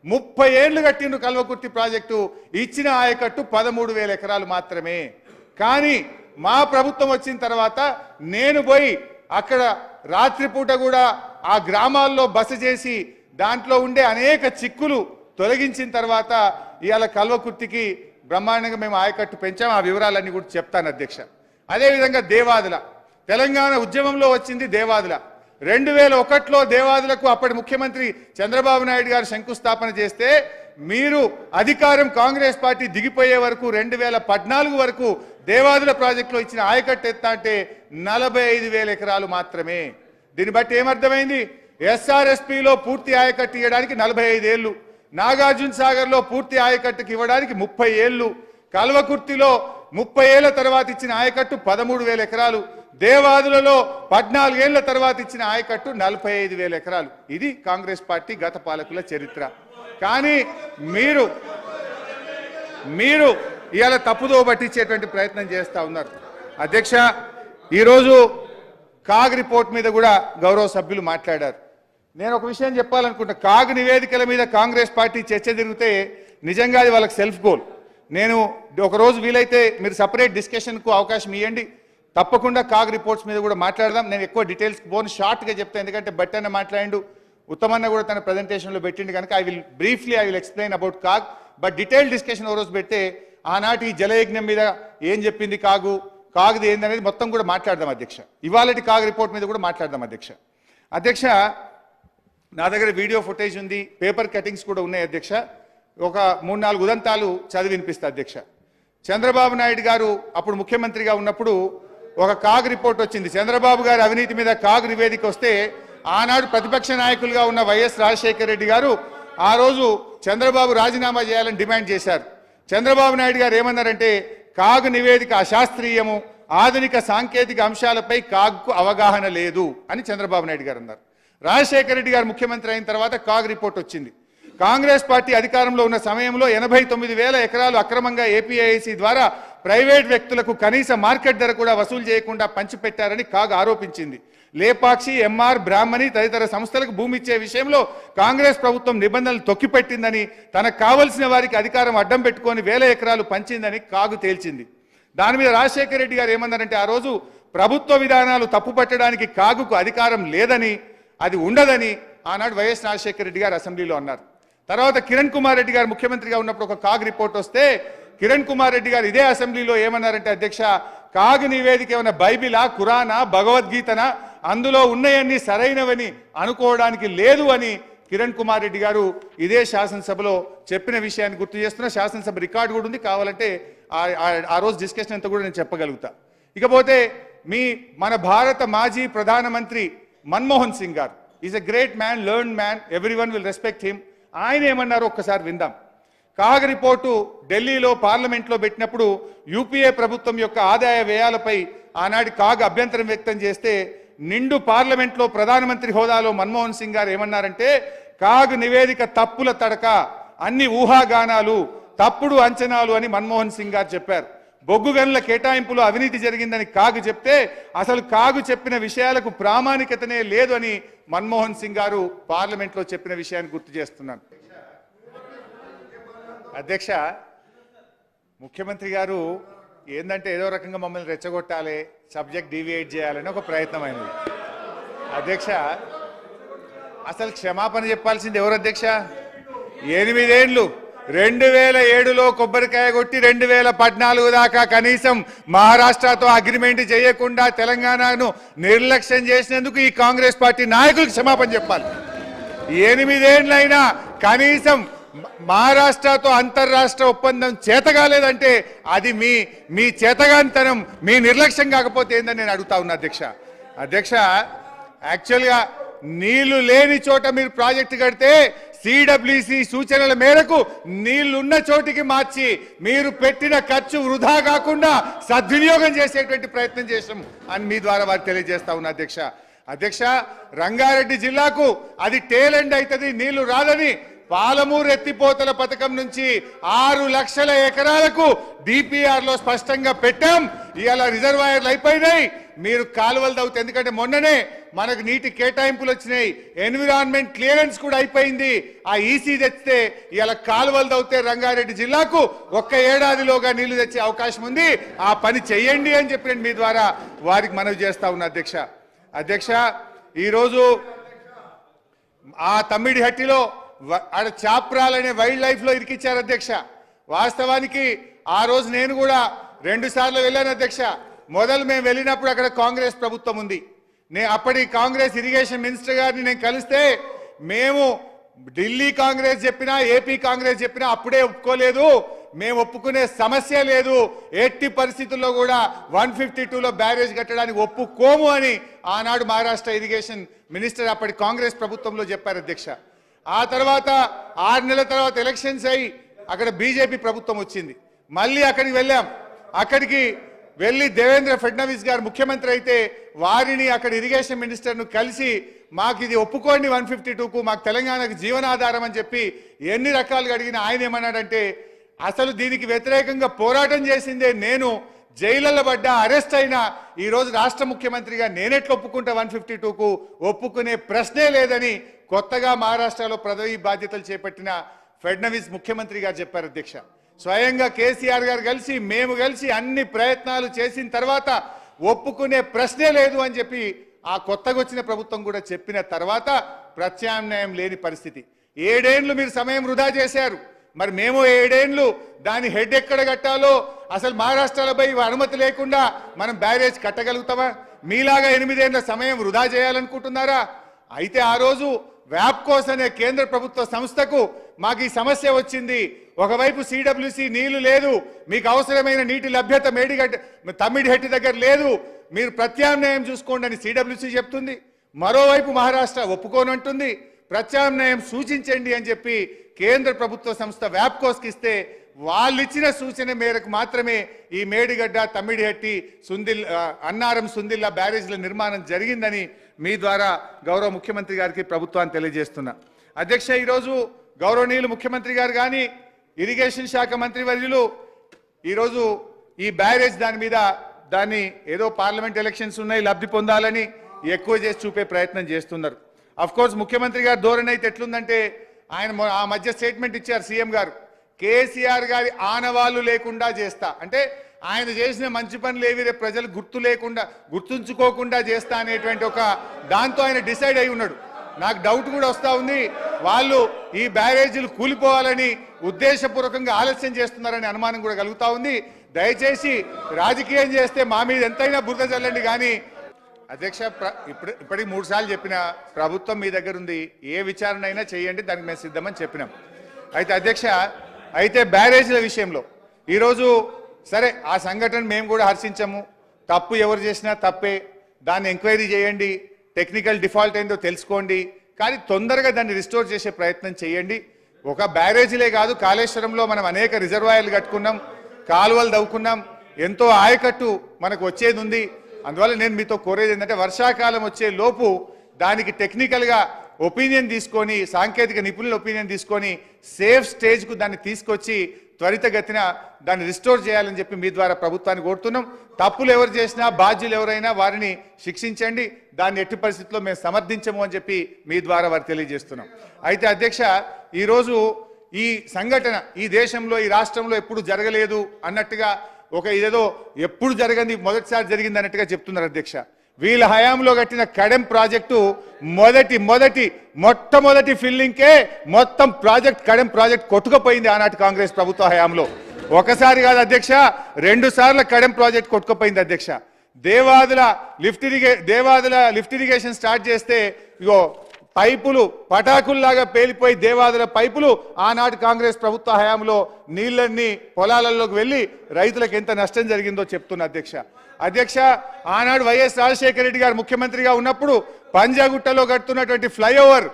A: 30 ఏళ్లు కట్టిండ్రు కల్వకుర్తి ప్రాజెక్టు, ఇచ్చిన ఆయకట్టు 13,000 ఎకరాలు మాత్రమే. కానీ మా ప్రభుత్వం వచ్చిన తర్వాత నేను పోయి అక్కడ రాత్రిపూట కూడా ఆ గ్రామాల్లో బస చేసి దాంట్లో ఉండే అనేక చిక్కులు తొలగించిన తర్వాత ఇవాళ కల్వకుర్తికి బ్రహ్మాండంగా మేము ఆయకట్టు పెంచాం. ఆ వివరాలన్నీ కూడా చెప్తాను అధ్యక్ష. అదేవిధంగా దేవాదుల, తెలంగాణ ఉద్యమంలో వచ్చింది దేవాదుల. 2001లో దేవాదులకు అప్పటి ముఖ్యమంత్రి చంద్రబాబు నాయుడు గారు శంకుస్థాపన చేస్తే మీరు అధికారం కాంగ్రెస్ పార్టీ దిగిపోయే వరకు 2014 వరకు దేవాదుల ప్రాజెక్టులో ఇచ్చిన ఆయకట్టు ఎత్త అంటే 45,000 ఎకరాలు మాత్రమే. దీన్ని బట్టి ఏమర్థమైంది, ఎస్ఆర్ఎస్పిలో పూర్తి ఆయకట్టు ఇవ్వడానికి 45 ఏళ్ళు, నాగార్జున సాగర్లో పూర్తి ఆయకట్టుకి ఇవ్వడానికి 30 ఏళ్ళు, కల్వకుర్తిలో 30 ఏళ్ల తర్వాత ఇచ్చిన ఆయకట్టు 13,000 ఎకరాలు, దేవాదులలో 14 ఏళ్ల తర్వాత ఇచ్చిన ఆయకట్టు 45,000 ఎకరాలు. ఇది కాంగ్రెస్ పార్టీ గత పాలకుల చరిత్ర. కానీ మీరు ఇవాళ తప్పుదో పట్టించేటువంటి ప్రయత్నం చేస్తూ ఉన్నారు అధ్యక్ష. ఈరోజు కాగ్ రిపోర్ట్ మీద కూడా గౌరవ సభ్యులు మాట్లాడారు. నేను ఒక విషయం చెప్పాలనుకుంటా, కాగ్ నివేదికల మీద కాంగ్రెస్ పార్టీ చర్చ జరిగితే నిజంగా అది వాళ్ళకి సెల్ఫ్ గోల్. నేను ఒకరోజు వీలైతే మీరు సపరేట్ డిస్కషన్కు అవకాశం ఇవ్వండి, తప్పకుండా కాగ్ రిపోర్ట్స్ మీద కూడా మాట్లాడదాం. నేను ఎక్కువ డీటెయిల్స్ పోను, షార్ట్గా చెప్తాను, ఎందుకంటే బట్టన్న మాట్లాడిండు, ఉత్తమన్న కూడా తన ప్రెజెంటేషన్లో పెట్టింది కనుక I will explain about CAG. But detail discussion ఓ రోజు పెడితే ఆనాటి జలయజ్ఞం మీద ఏం చెప్పింది కాగుది ఏందనేది మొత్తం కూడా మాట్లాడదాం అధ్యక్ష. ఇవాళటి కాగ్ రిపోర్ట్ మీద కూడా మాట్లాడదాం అధ్యక్ష. నా దగ్గర వీడియో ఫుటేజ్ ఉంది, పేపర్ కటింగ్స్ కూడా ఉన్నాయి అధ్యక్ష. ఒక 3-4 ఉదంతాలు చదివి వినిపిస్తా అధ్యక్ష. చంద్రబాబు నాయుడు గారు అప్పుడు ముఖ్యమంత్రిగా ఉన్నప్పుడు ఒక కాగ్ రిపోర్ట్ వచ్చింది. చంద్రబాబు గారి అవినీతి మీద కాగ్ నివేదిక వస్తే ఆనాడు ప్రతిపక్ష నాయకులుగా ఉన్న వైఎస్ రాజశేఖర రెడ్డి గారు ఆ రోజు చంద్రబాబు రాజీనామా చేయాలని డిమాండ్ చేశారు. చంద్రబాబు నాయుడు గారు ఏమన్నారంటే కాగ్ నివేదిక అశాస్త్రీయము, ఆధునిక సాంకేతిక అంశాలపై కాగ్కు అవగాహన లేదు అని చంద్రబాబు నాయుడు గారు అన్నారు. రాజశేఖర రెడ్డి గారు ముఖ్యమంత్రి అయిన తర్వాత కాగ్ రిపోర్ట్ వచ్చింది. కాంగ్రెస్ పార్టీ అధికారంలో ఉన్న సమయంలో 89,000 ఎకరాలు అక్రమంగా ఏపీఐసి ద్వారా ప్రైవేట్ వ్యక్తులకు కనీస మార్కెట్ ధర కూడా వసూలు చేయకుండా పంచిపెట్టారని కాగ్ ఆరోపించింది. లేపాక్షి, ఎంఆర్, బ్రాహ్మణి తదితర సంస్థలకు భూమి ఇచ్చే విషయంలో కాంగ్రెస్ ప్రభుత్వం నిబంధనలు తొక్కిపెట్టిందని, తనకు కావలసిన వారికి అధికారం అడ్డం పెట్టుకొని 1000 ఎకరాలు పంచిందని కాగు తేల్చింది. దాని మీద రాజశేఖర రెడ్డి గారు ఏమన్నారంటే ఆ రోజు ప్రభుత్వ విధానాలు తప్పుపట్టడానికి కాగుకు అధికారం లేదని, అది ఉండదని ఆనాడు వైఎస్ రాజశేఖర రెడ్డి గారు అసెంబ్లీలో అన్నారు. తర్వాత కిరణ్ కుమార్ రెడ్డి గారు ముఖ్యమంత్రిగా ఉన్నప్పుడు ఒక కాగ్ రిపోర్ట్ వస్తే కిరణ్ కుమార్ రెడ్డి గారు ఇదే అసెంబ్లీలో ఏమన్నారంటే అధ్యక్ష, కాగ్ నివేదిక ఏమైనా బైబిలా, ఖురానా, భగవద్గీతనా, అందులో ఉన్నాయన్నీ సరైనవని అనుకోవడానికి లేదు అని కిరణ్ కుమార్ రెడ్డి గారు ఇదే శాసనసభలో చెప్పిన విషయాన్ని గుర్తు చేస్తున్నా. శాసనసభ రికార్డు కూడా ఉంది, కావాలంటే ఆ రోజు డిస్కషన్ అంతా కూడా నేను చెప్పగలుగుతా. ఇకపోతే మన భారత మాజీ ప్రధానమంత్రి మన్మోహన్ సింగ్ గారు is a great man, learned man, everyone will respect him. ఆయన ఏమన్నారో ఒక్కసారి విందాం. కాగ్ రిపోర్టు ఢిల్లీలో పార్లమెంట్లో పెట్టినప్పుడు యూపీఏ ప్రభుత్వం యొక్క ఆదాయ వ్యయాలపై ఆనాటి కాగ్ అభ్యంతరం వ్యక్తం చేస్తే నిండు పార్లమెంట్లో ప్రధానమంత్రి హోదాలో మన్మోహన్ సింగ్ గారు ఏమన్నారంటే కాగ్ నివేదిక తప్పుల తడక, అన్ని ఊహాగానాలు, తప్పుడు అంచనాలు అని మన్మోహన్ సింగ్ గారు చెప్పారు. బొగ్గు గనుల కేటాయింపులో అవినీతి జరిగిందని కాగ్ చెప్తే అసలు కాగ్ చెప్పిన విషయాలకు ప్రామాణికతనే లేదు అని మన్మోహన్ సింగ్ గారు పార్లమెంట్లో చెప్పిన విషయాన్ని గుర్తు చేస్తున్నాను అధ్యక్ష. ముఖ్యమంత్రి గారు ఏందంటే ఏదో రకంగా మమ్మల్ని రెచ్చగొట్టాలి, సబ్జెక్ట్ డీవియేట్ చేయాలని ఒక ప్రయత్నమైనది అధ్యక్ష. అసలు క్షమాపణ చెప్పాల్సింది ఎవరు అధ్యక్ష? 8 ఏళ్ళు 2007లో కొబ్బరికాయ కొట్టి 2014 దాకా కనీసం మహారాష్ట్రతో అగ్రిమెంట్ చేయకుండా తెలంగాణను నిర్లక్ష్యం చేసినందుకు ఈ కాంగ్రెస్ పార్టీ నాయకులకు క్షమాపణ చెప్పాలి. 8 ఏళ్ళైనా కనీసం మహారాష్ట్రతో అంతర్రాష్ట్ర ఒప్పందం చేతగాలేదంటే అది మీ చేతగానితనం, మీ నిర్లక్ష్యం కాకపోతే ఏందని నేను అడుగుతా ఉన్నా అధ్యక్ష. యాక్చువల్గా నీళ్లు లేని చోట మీరు ప్రాజెక్టు కడితే సిడబ్ల్యూసి సూచనల మేరకు నీళ్లున్న చోటికి మార్చి మీరు పెట్టిన ఖర్చు వృధా కాకుండా సద్వినియోగం చేసేటువంటి ప్రయత్నం చేసాం అని మీ ద్వారా వారికి తెలియజేస్తా ఉన్నా అధ్యక్ష. రంగారెడ్డి జిల్లాకు అది టేల్ ఎండ్ అవుతుంది, నీళ్లు రాదని పాలమూరు ఎత్తిపోతల పథకం నుంచి 6 లక్షల ఎకరాలకు డిపిఆర్ లో స్పష్టంగా పెట్టాం. ఇవాళ రిజర్వాయర్లు అయిపోయినాయి, మీరు కాలువలు తవ్వుతే, ఎందుకంటే మొన్ననే మనకు నీటి కేటాయింపులు వచ్చినాయి, ఎన్విరాన్మెంట్ క్లియరెన్స్ కూడా అయిపోయింది. ఆ ఈసీ తెచ్చితే ఇవాళ కాలువలు తవ్వుతే రంగారెడ్డి జిల్లాకు 1 ఏడాదిలోగా నీళ్లు తెచ్చే అవకాశం ఉంది. ఆ పని చెయ్యండి అని చెప్పి మీ ద్వారా వారికి మనవి చేస్తా ఉన్నా అధ్యక్ష. ఈరోజు ఆ తమ్మిడిహట్టిలో ఆడ చాప్రాలనే వైల్డ్ లైఫ్ లో ఇరికిచ్చారు అధ్యక్ష. వాస్తవానికి ఆ రోజు నేను కూడా 2 సార్లు వెళ్ళాను అధ్యక్ష. మొదలు మేము వెళ్ళినప్పుడు అక్కడ కాంగ్రెస్ ప్రభుత్వం ఉంది. అప్పటి కాంగ్రెస్ ఇరిగేషన్ మినిస్టర్ గారిని నేను కలిస్తే మేము ఢిల్లీ కాంగ్రెస్ చెప్పినా ఏపీ కాంగ్రెస్ చెప్పినా అప్పుడే ఒప్పుకోలేదు, మేము ఒప్పుకునే సమస్య లేదు, ఎట్టి పరిస్థితుల్లో కూడా 152లో బ్యారేజ్ కట్టడానికి ఒప్పుకోము అని ఆనాడు మహారాష్ట్ర ఇరిగేషన్ మినిస్టర్ అప్పటి కాంగ్రెస్ ప్రభుత్వంలో చెప్పారు అధ్యక్ష. ఆ తర్వాత 6 నెలల తర్వాత ఎలక్షన్స్ అయ్యి అక్కడ బీజేపీ ప్రభుత్వం వచ్చింది. మళ్ళీ అక్కడికి వెళ్ళాం. అక్కడికి వెళ్ళి దేవేంద్ర ఫడ్నవీస్ గారు ముఖ్యమంత్రి అయితే వారిని అక్కడ ఇరిగేషన్ మినిస్టర్ను కలిసి మాకు ఇది ఒప్పుకోండి 152కు, మాకు తెలంగాణకు జీవనాధారం అని చెప్పి ఎన్ని రకాలుగా అడిగిన ఆయన ఏమన్నాడంటే అసలు దీనికి వ్యతిరేకంగా పోరాటం చేసిందే నేను, జైళ్లలో పడ్డా, అరెస్ట్ అయినా ఈరోజు రాష్ట్ర ముఖ్యమంత్రిగా నేనెట్లు ఒప్పుకుంటా 152కు, ఒప్పుకునే ప్రశ్నే లేదని కొత్తగా మహారాష్ట్రలో పదవి బాధ్యతలు చేపట్టిన ఫడ్నవీస్ ముఖ్యమంత్రి గారు చెప్పారు అధ్యక్ష. స్వయంగా కేసీఆర్ గారు కలిసి మేము కలిసి అన్ని ప్రయత్నాలు చేసిన తర్వాత ఒప్పుకునే ప్రశ్నే లేదు అని చెప్పి ఆ కొత్తగా వచ్చిన ప్రభుత్వం కూడా చెప్పిన తర్వాత ప్రత్యామ్నాయం లేని పరిస్థితి. 7 ఏళ్లు మీరు సమయం వృధా చేశారు. మరి మేము 7 ఏళ్లు దాని హెడ్ ఎక్కడ కట్టాలో అసలు మహారాష్ట్రలో అనుమతి లేకుండా మనం బ్యారేజ్ కట్టగలుగుతామా? మీలాగా 8 ఏళ్ల సమయం వృధా చేయాలనుకుంటున్నారా? అయితే ఆ రోజు వ్యాప్కోస్ అనే కేంద్ర ప్రభుత్వ సంస్థకు మాకు ఈ సమస్య వచ్చింది. ఒకవైపు సిడబ్ల్యూసి నీళ్లు లేదు, మీకు అవసరమైన నీటి లభ్యత తమ్మిడిహెట్టి దగ్గర లేదు, మీరు ప్రత్యామ్నాయం చూసుకోండి అని సిడబ్ల్యూసి చెప్తుంది. మరోవైపు మహారాష్ట్ర ఒప్పుకోనంటుంది. ప్రత్యామ్నాయం సూచించండి అని చెప్పి కేంద్ర ప్రభుత్వ సంస్థ వ్యాప్కోస్కి ఇస్తే వాళ్ళు ఇచ్చిన సూచన మేరకు మాత్రమే ఈ మేడిగడ్డ, తమ్మిడిహెట్టి, అన్నారం, సుందిల్లా బ్యారేజ్ల నిర్మాణం జరిగిందని మీ ద్వారా గౌరవ ముఖ్యమంత్రి గారికి ప్రభుత్వాన్ని తెలియజేస్తున్నా. అధ్యక్ష, ఈరోజు గౌరవనీయులు ముఖ్యమంత్రి గారు కానీ ఇరిగేషన్ శాఖ మంత్రి వర్యులు ఈరోజు ఈ బ్యారేజ్ దాన్ని ఏదో పార్లమెంట్ ఎలక్షన్స్ ఉన్నాయి లబ్ధి పొందాలని ఎక్కువ చేసి చూపే ప్రయత్నం చేస్తున్నారు. అఫ్ కోర్స్ ముఖ్యమంత్రి గారు ధోరణి అయితే ఎట్లుందంటే ఆయన ఆ మధ్య స్టేట్మెంట్ ఇచ్చారు సీఎం గారు, కేసీఆర్ గారి ఆనవాళ్లు లేకుండా చేస్తా అంటే ఆయన చేసిన మంచి పనులు ఏవి రేపు ప్రజలు గుర్తుంచుకోకుండా చేస్తా అనేటువంటి ఒక దాంతో ఆయన డిసైడ్ అయి ఉన్నాడు. నాకు డౌట్ కూడా వస్తూ ఉంది, వాళ్ళు ఈ బ్యారేజీలు కూలిపోవాలని ఉద్దేశపూర్వకంగా ఆలస్యం చేస్తున్నారనే అనుమానం కూడా కలుగుతూ ఉంది. దయచేసి రాజకీయం చేస్తే మా మీద ఎంతైనా బురద చల్లండి కానీ అధ్యక్ష, ఇప్పటికి 3 సార్లు చెప్పిన ప్రభుత్వం మీ దగ్గర ఉంది, ఏ విచారణ అయినా చేయండి, దానికి మేము సిద్ధమని చెప్పినాం. అయితే అధ్యక్ష, బ్యారేజీల విషయంలో ఈరోజు సరే ఆ సంఘటన మేము కూడా హర్షించము, తప్పు ఎవరు చేసినా తప్పే, దాన్ని ఎంక్వైరీ చేయండి, టెక్నికల్ డిఫాల్ట్ ఏందో తెలుసుకోండి, కానీ తొందరగా దాన్ని రిస్టోర్ చేసే ప్రయత్నం చేయండి. ఒక బ్యారేజీలే కాదు, కాళేశ్వరంలో మనం అనేక రిజర్వాయర్లు కట్టుకున్నాం, కాలువలు దవ్వుకున్నాం, ఎంతో ఆయకట్టు మనకు వచ్చేది ఉంది. అందువల్ల నేను మీతో కోరేది ఏంటంటే వర్షాకాలం వచ్చే లోపు దానికి టెక్నికల్గా ఒపీనియన్ తీసుకొని, సాంకేతిక నిపుణుల ఒపీనియన్ తీసుకొని సేఫ్ స్టేజ్కు దాన్ని తీసుకొచ్చి త్వరితగతిన దాన్ని రిస్టోర్ చేయాలని చెప్పి మీ ద్వారా ప్రభుత్వాన్ని కోరుతున్నాం. తప్పులు ఎవరు చేసినా, బాధ్యులు ఎవరైనా వారిని శిక్షించండి, దాన్ని ఎట్టి పరిస్థితుల్లో మేము సమర్థించము అని చెప్పి మీ ద్వారా వారు తెలియజేస్తున్నాం. అయితే అధ్యక్ష, ఈరోజు ఈ సంఘటన ఈ దేశంలో, ఈ రాష్ట్రంలో ఎప్పుడు జరగలేదు అన్నట్టుగా, ఒక ఇదేదో ఎప్పుడు జరగని మొదటిసారి జరిగింది అన్నట్టుగా చెప్తున్నారు అధ్యక్ష. వీళ్ళ హయాంలో కట్టిన కడెం ప్రాజెక్టు మొట్టమొదటి ఫిల్లింగ్కే మొత్తం కడెం ప్రాజెక్ట్ కొట్టుకుపోయింది ఆనాటి కాంగ్రెస్ ప్రభుత్వ హయాంలో. ఒకసారి కాదు అధ్యక్ష, 2 సార్లు కడెం ప్రాజెక్ట్ కొట్టుకుపోయింది అధ్యక్ష. దేవాదుల లిఫ్ట్ ఇరిగేషన్ స్టార్ట్ చేస్తే ఇగో పైపులు పటాకుల్లాగా పేలిపోయి దేవాదుల పైపులు ఆనాటి కాంగ్రెస్ ప్రభుత్వ హయాంలో నీళ్ళన్నీ పొలాలలోకి వెళ్ళి రైతులకు ఎంత నష్టం జరిగిందో చెప్తున్నా అధ్యక్ష. ఆనాడు వైఎస్ రాజశేఖర రెడ్డి గారు ముఖ్యమంత్రిగా ఉన్నప్పుడు పంజాగుట్టలో కడుతున్నటువంటి ఫ్లైఓవర్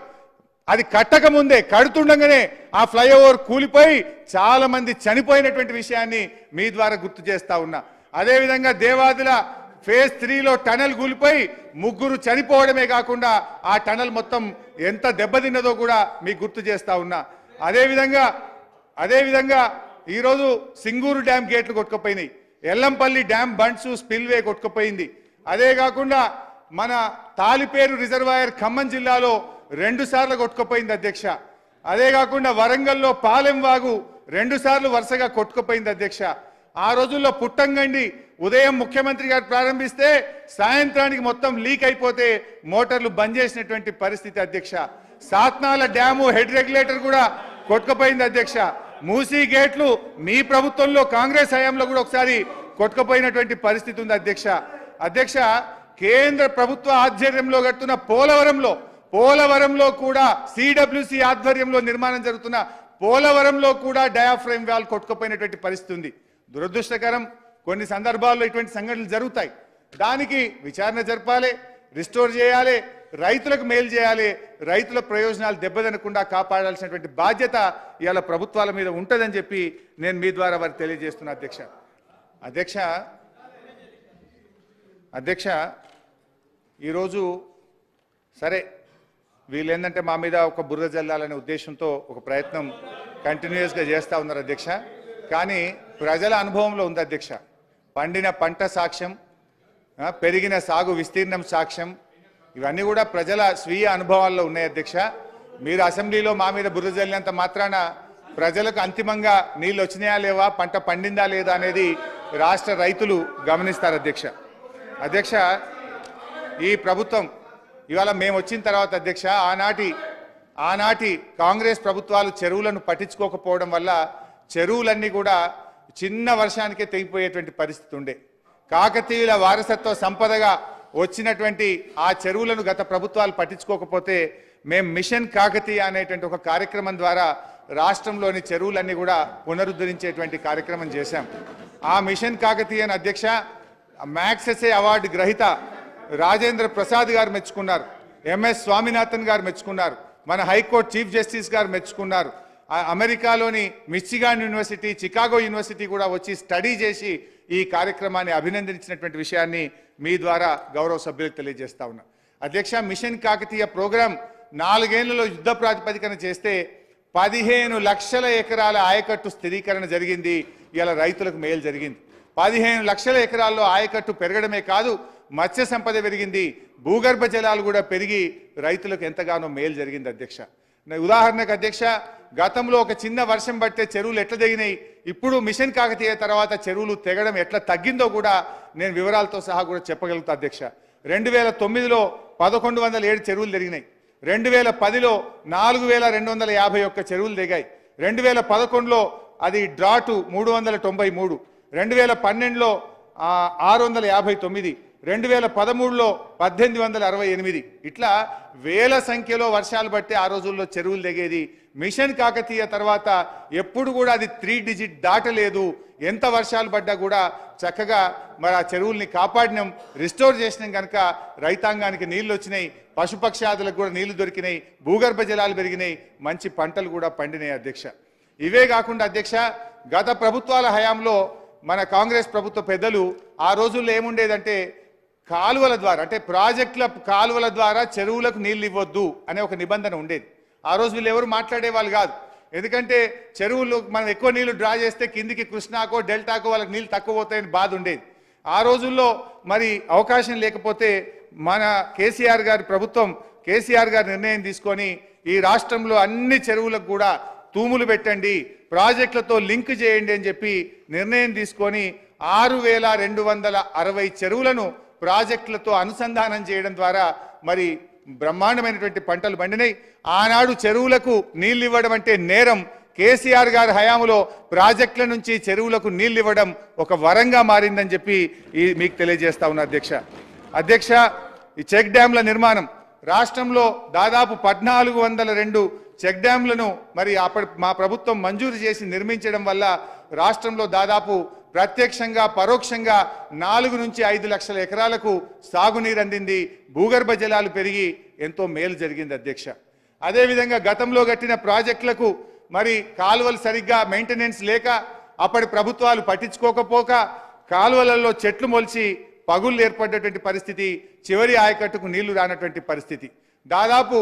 A: అది కట్టకముందే, కడుతుండగానే ఆ ఫ్లైఓవర్ కూలిపోయి చాలా మంది చనిపోయినటువంటి విషయాన్ని మీ ద్వారా గుర్తు చేస్తా ఉన్నా. అదేవిధంగా దేవాదుల ఫేజ్ 3లో టనల్ కూలిపోయి 3 చనిపోవడమే కాకుండా ఆ టనల్ మొత్తం ఎంత దెబ్బతిన్నదో కూడా మీకు గుర్తు చేస్తా ఉన్నా. అదేవిధంగా ఈరోజు సింగూరు డ్యామ్ గేట్లు కొట్టుకుపోయినాయి, ఎల్లంపల్లి డ్యామ్ బండ్స్ స్పిల్వే కొట్టుకుపోయింది. అదే కాకుండా మన తాలిపేరు రిజర్వాయర్ ఖమ్మం జిల్లాలో 2 సార్లు కొట్టుకుపోయింది అధ్యక్ష. అదే కాకుండా వరంగల్లో పాలెం వాగు 2 సార్లు వరుసగా కొట్టుకుపోయింది అధ్యక్ష. ఆ రోజుల్లో పుట్టంగండి ఉదయం ముఖ్యమంత్రి గారు ప్రారంభిస్తే సాయంత్రానికి మొత్తం లీక్ అయిపోతే మోటార్లు బంద్ చేసినటువంటి పరిస్థితి అధ్యక్ష. సాత్నాల డ్యాము హెడ్ రెగ్యులేటర్ కూడా కొట్టుకుపోయింది అధ్యక్ష. మూసీ గేట్లు మీ ప్రభుత్వంలో కాంగ్రెస్ హయాంలో కూడా ఒకసారి కొట్టుకుపోయినటువంటి పరిస్థితి ఉంది అధ్యక్ష. కేంద్ర ప్రభుత్వ ఆధ్వర్యంలో కడుతున్న పోలవరంలో కూడా సిడబ్ల్యూసి ఆధ్వర్యంలో నిర్మాణం జరుగుతున్న పోలవరంలో కూడా డయాఫ్రేమ్ వాల్ కొట్టుకుపోయినటువంటి పరిస్థితి ఉంది. దురదృష్టకరం, కొన్ని సందర్భాల్లో ఇటువంటి సంఘటనలు జరుగుతాయి. దానికి విచారణ జరపాలి, రిస్టోర్ చేయాలి, రైతులకు మేలు చేయాలి, రైతుల ప్రయోజనాలు దెబ్బతినకుండా కాపాడాల్సినటువంటి బాధ్యత ఇవాళ ప్రభుత్వాల మీద ఉంటుందని చెప్పి నేను మీ ద్వారా వారికి తెలియజేస్తున్నా అధ్యక్ష. ఈరోజు సరే వీళ్ళు ఏంటంటే మా మీద ఒక బురద జల్లాలనే ఉద్దేశంతో ఒక ప్రయత్నం కంటిన్యూస్గా చేస్తూ ఉన్నారు అధ్యక్ష. కానీ ప్రజల అనుభవంలో ఉంది అధ్యక్ష. పండిన పంట సాక్ష్యం, పెరిగిన సాగు విస్తీర్ణం సాక్ష్యం, ఇవన్నీ కూడా ప్రజల స్వీయ అనుభవాల్లో ఉన్నాయి అధ్యక్ష. మీరు అసెంబ్లీలో మా మీద బురద జల్లినంత మాత్రాన ప్రజలకు అంతిమంగా నీళ్ళు వచ్చినాయా లేవా, పంట పండిందా లేదా అనేది రాష్ట్ర రైతులు గమనిస్తారు అధ్యక్ష. ఈ ప్రభుత్వం ఇవాళ మేము వచ్చిన తర్వాత అధ్యక్ష ఆనాటి కాంగ్రెస్ ప్రభుత్వాలు చెరువులను పట్టించుకోకపోవడం వల్ల చెరువులన్నీ కూడా చిన్న వర్షానికే తెగిపోయేటువంటి పరిస్థితి ఉండే. కాకతీయుల వారసత్వ సంపదగా వచ్చినటువంటి ఆ చెరువులను గత ప్రభుత్వాలు పట్టించుకోకపోతే మేము మిషన్ కాకతీయ అనేటువంటి ఒక కార్యక్రమం ద్వారా రాష్ట్రంలోని చెరువులన్నీ కూడా పునరుద్ధరించేటువంటి కార్యక్రమం చేశాం. ఆ మిషన్ కాకతీయను అధ్యక్ష మ్యాగ్సెసే అవార్డు గ్రహీత రాజేంద్ర ప్రసాద్ గారు మెచ్చుకున్నారు, ఎంఎస్ స్వామినాథన్ గారు మెచ్చుకున్నారు, మన హైకోర్టు చీఫ్ జస్టిస్ గారు మెచ్చుకున్నారు, అమెరికాలోని మిచిగాన్ యూనివర్సిటీ, చికాగో యూనివర్సిటీ కూడా వచ్చి స్టడీ చేసి ఈ కార్యక్రమాన్ని అభినందించినటువంటి విషయాన్ని మీ ద్వారా గౌరవ సభ్యులకు తెలియజేస్తా ఉన్నా. అధ్యక్ష, మిషన్ కాకతీయ ప్రోగ్రాం 4 ఏళ్లలో యుద్ధ ప్రాతిపదికన చేస్తే 15 లక్షల ఎకరాల ఆయకట్టు స్థిరీకరణ జరిగింది. ఇలా రైతులకు మేలు జరిగింది. 15 లక్షల ఎకరాల్లో ఆయకట్టు పెరగడమే కాదు, మత్స్య సంపద పెరిగింది, భూగర్భ జలాలు కూడా పెరిగి రైతులకు ఎంతగానో మేలు జరిగింది అధ్యక్ష. ఉదాహరణకు అధ్యక్ష, గతంలో ఒక చిన్న వర్షం పడితే చెరువులు ఎట్లా తెగినాయి, ఇప్పుడు మిషన్ కాకతీయ తర్వాత చెరువులు తెగడం ఎట్లా తగ్గిందో కూడా నేను వివరాలతో సహా కూడా చెప్పగలుగుతా అధ్యక్ష. 2009లో 1107 చెరువులు తెగినాయి, 2010లో 4251 చెరువులు తెగాయి, 2011లో అది డ్రాటు 393, 2012లో 659, 2013లో 1868. ఇట్లా వేల సంఖ్యలో వర్షాలు బట్టి ఆ రోజుల్లో చెరువులు తెగేది. మిషన్ కాకతీయ తర్వాత ఎప్పుడు కూడా అది 3 డిజిట్ దాటలేదు. ఎంత వర్షాలు పడ్డా కూడా చక్కగా మరి ఆ చెరువుల్ని కాపాడినాం, రిస్టోర్ చేసినాం. కనుక రైతాంగానికి నీళ్లు వచ్చినాయి, పశుపక్షాదులకు కూడా నీళ్లు దొరికినాయి, భూగర్భ జలాలు పెరిగినాయి, మంచి పంటలు కూడా పండినాయి అధ్యక్ష. ఇవే కాకుండా అధ్యక్ష, గత ప్రభుత్వాల హయాంలో మన కాంగ్రెస్ ప్రభుత్వ పెద్దలు ఆ రోజుల్లో ఏముండేదంటే కాలువల ద్వారా, అంటే ప్రాజెక్టుల కాలువల ద్వారా చెరువులకు నీళ్ళు ఇవ్వద్దు అనే ఒక నిబంధన ఉండేది. ఆ రోజు వీళ్ళు ఎవరు మాట్లాడే వాళ్ళు కాదు. ఎందుకంటే చెరువులు మనం ఎక్కువ నీళ్లు డ్రా చేస్తే కిందికి కృష్ణాకో డెల్టాకో వాళ్ళకి నీళ్ళు తక్కువ పోతాయని బాధ ఉండేది. ఆ రోజుల్లో మరి అవకాశం లేకపోతే మన కేసీఆర్ గారి ప్రభుత్వం, కేసీఆర్ గారి నిర్ణయం తీసుకొని ఈ రాష్ట్రంలో అన్ని చెరువులకు కూడా తూములు పెట్టండి, ప్రాజెక్టులతో లింక్ చేయండి అని చెప్పి నిర్ణయం తీసుకొని 6260 చెరువులను ప్రాజెక్టులతో అనుసంధానం చేయడం ద్వారా మరి బ్రహ్మాండమైనటువంటి పంటలు పండినాయి. ఆనాడు చెరువులకు నీళ్లు ఇవ్వడం అంటే నేరం. కేసీఆర్ గారి హయాంలో ప్రాజెక్టుల నుంచి చెరువులకు నీళ్లు ఇవ్వడం ఒక వరంగా మారిందని చెప్పి మీకు తెలియజేస్తా ఉన్నా అధ్యక్ష. ఈ చెక్ డ్యాంల నిర్మాణం రాష్ట్రంలో దాదాపు 1402 చెక్ డ్యాంలను మరి మా ప్రభుత్వం మంజూరు చేసి నిర్మించడం వల్ల రాష్ట్రంలో దాదాపు ప్రత్యక్షంగా పరోక్షంగా 4 నుంచి 5 లక్షల ఎకరాలకు సాగునీరు అందింది, భూగర్భ జలాలు పెరిగి ఎంతో మేలు జరిగింది అధ్యక్ష. అదేవిధంగా గతంలో కట్టిన ప్రాజెక్టులకు మరి కాలువలు సరిగ్గా మెయింటెనెన్స్ లేక అప్పటి ప్రభుత్వాలు పట్టించుకోకపోక కాలువలలో చెట్లు మొలిచి పగుళ్ళు ఏర్పడ్డటువంటి పరిస్థితి, చివరి ఆయకట్టుకు నీళ్లు రానటువంటి పరిస్థితి. దాదాపు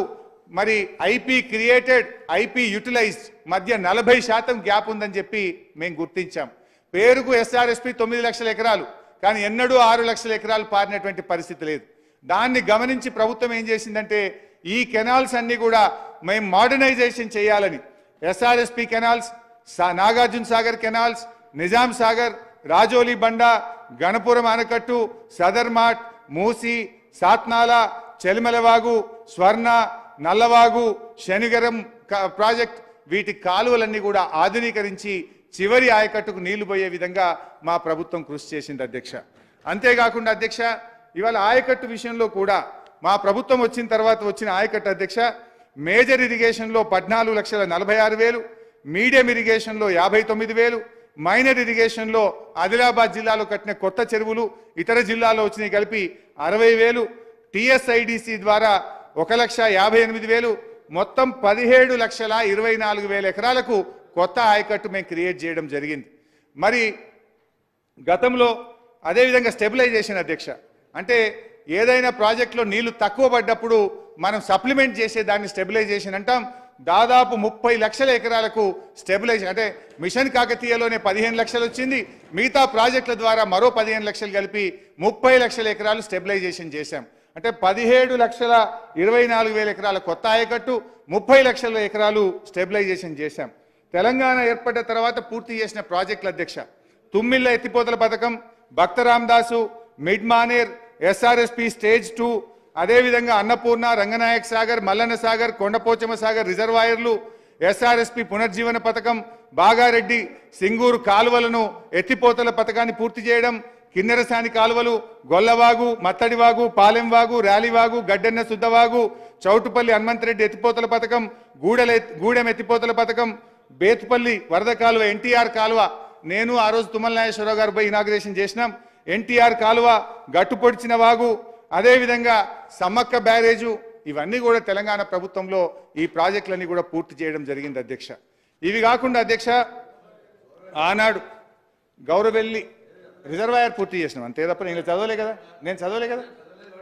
A: మరి ఐపీ క్రియేటెడ్, ఐపీ యూటిలైజ్డ్ మధ్య 40% గ్యాప్ ఉందని చెప్పి మేము గుర్తించాం. పేరుకు ఎస్ఆర్ఎస్పి 9 లక్షల ఎకరాలు, కానీ ఎన్నడూ 6 లక్షల ఎకరాలు పారినటువంటి పరిస్థితి లేదు. దాన్ని గమనించి ప్రభుత్వం ఏం చేసిందంటే ఈ కెనాల్స్ అన్ని కూడా మేము మోడర్నైజేషన్ చేయాలని SRSP canals, Nagarjuna Sagar canals, Nizam Sagar, Rajoli బండ, గణపురం ఆనకట్టు, సదర్మాట్, మూసి, సాత్నాల, చెలిమలవాగు, స్వర్ణ, నల్లవాగు, శనిగరం ప్రాజెక్ట్, వీటి కాలువలన్నీ కూడా ఆధునీకరించి చివరి ఆయకట్టుకు నీళ్లు పోయే విధంగా మా ప్రభుత్వం కృషి చేసింది అధ్యక్ష. అంతేకాకుండా అధ్యక్ష, ఇవాళ ఆయకట్టు విషయంలో కూడా మా ప్రభుత్వం వచ్చిన తర్వాత వచ్చిన ఆయకట్టు అధ్యక్ష, మేజర్ ఇరిగేషన్లో 14,46,000, మీడియం ఇరిగేషన్లో 59,000, మైనర్ ఇరిగేషన్లో ఆదిలాబాద్ జిల్లాలో కట్టిన కొత్త చెరువులు ఇతర జిల్లాల్లో వచ్చినాయి కలిపి 60,000, టీఎస్ఐడిసి ద్వారా 1,58,000, మొత్తం 17,24,000 ఎకరాలకు కొత్త ఆయకట్టు మేము క్రియేట్ చేయడం జరిగింది. మరి గతంలో అదేవిధంగా స్టెబిలైజేషన్ అధ్యక్ష, అంటే ఏదైనా ప్రాజెక్టులో నీళ్లు తక్కువ పడ్డప్పుడు మనం సప్లిమెంట్ చేసే దాన్ని స్టెబిలైజేషన్ అంటాం. దాదాపు 30 లక్షల ఎకరాలకు స్టెబిలైజేషన్, అంటే మిషన్ కాకతీయలోనే 15 లక్షలు వచ్చింది, మిగతా ప్రాజెక్టుల ద్వారా మరో 15 లక్షలు కలిపి 30 లక్షల ఎకరాలు స్టెబిలైజేషన్ చేశాం. అంటే 17,24,000 ఎకరాల కొత్త ఆయకట్టు, 30 లక్షల ఎకరాలు స్టెబిలైజేషన్ చేశాం. తెలంగాణ ఏర్పడ్డ తర్వాత పూర్తి చేసిన ప్రాజెక్టుల అధ్యక్ష, తుమ్మిళ్ళ ఎత్తిపోతల పథకం, Bhakta Ramadasu, mid Maner, SRSP stage 2, అదేవిధంగా అన్నపూర్ణ, రంగనాయక్ సాగర్, మల్లన్న సాగర్, కొండపోచమ్మ సాగర్ రిజర్వాయర్లు, ఎస్ఆర్ఎస్పి పునర్జీవన పథకం, బాగారెడ్డి సింగూరు కాలువలను ఎత్తిపోతల పథకాన్ని పూర్తి చేయడం, కిన్నెరసాని కాలువలు, గొల్లవాగు, మత్తడివాగు, పాలెంవాగు, ర్యాలీవాగు, గడ్డెన్న శుద్ధవాగు, చౌటుపల్లి హనుమంతరెడ్డి ఎత్తిపోతల పథకం, గూడెం ఎత్తిపోతల పథకం, బేతుపల్లి వరద కాలువ, ఎన్టీఆర్ కాలువ, నేను ఆ రోజు తుమ్మల నాగేశ్వరరావు గారు పోయి ఇనాగ్రేషన్ చేసినాం. ఎన్టీఆర్ కాలువ, గట్టు పొడిచిన వాగు, అదేవిధంగా సమ్మక్క బ్యారేజు, ఇవన్నీ కూడా తెలంగాణ ప్రభుత్వంలో ఈ ప్రాజెక్టులన్నీ కూడా పూర్తి చేయడం జరిగింది అధ్యక్ష. ఇవి కాకుండా అధ్యక్ష, ఆనాడు గౌరవెల్లి రిజర్వాయర్ పూర్తి చేసినాం అంతే తప్ప నేను చదవలే కదా,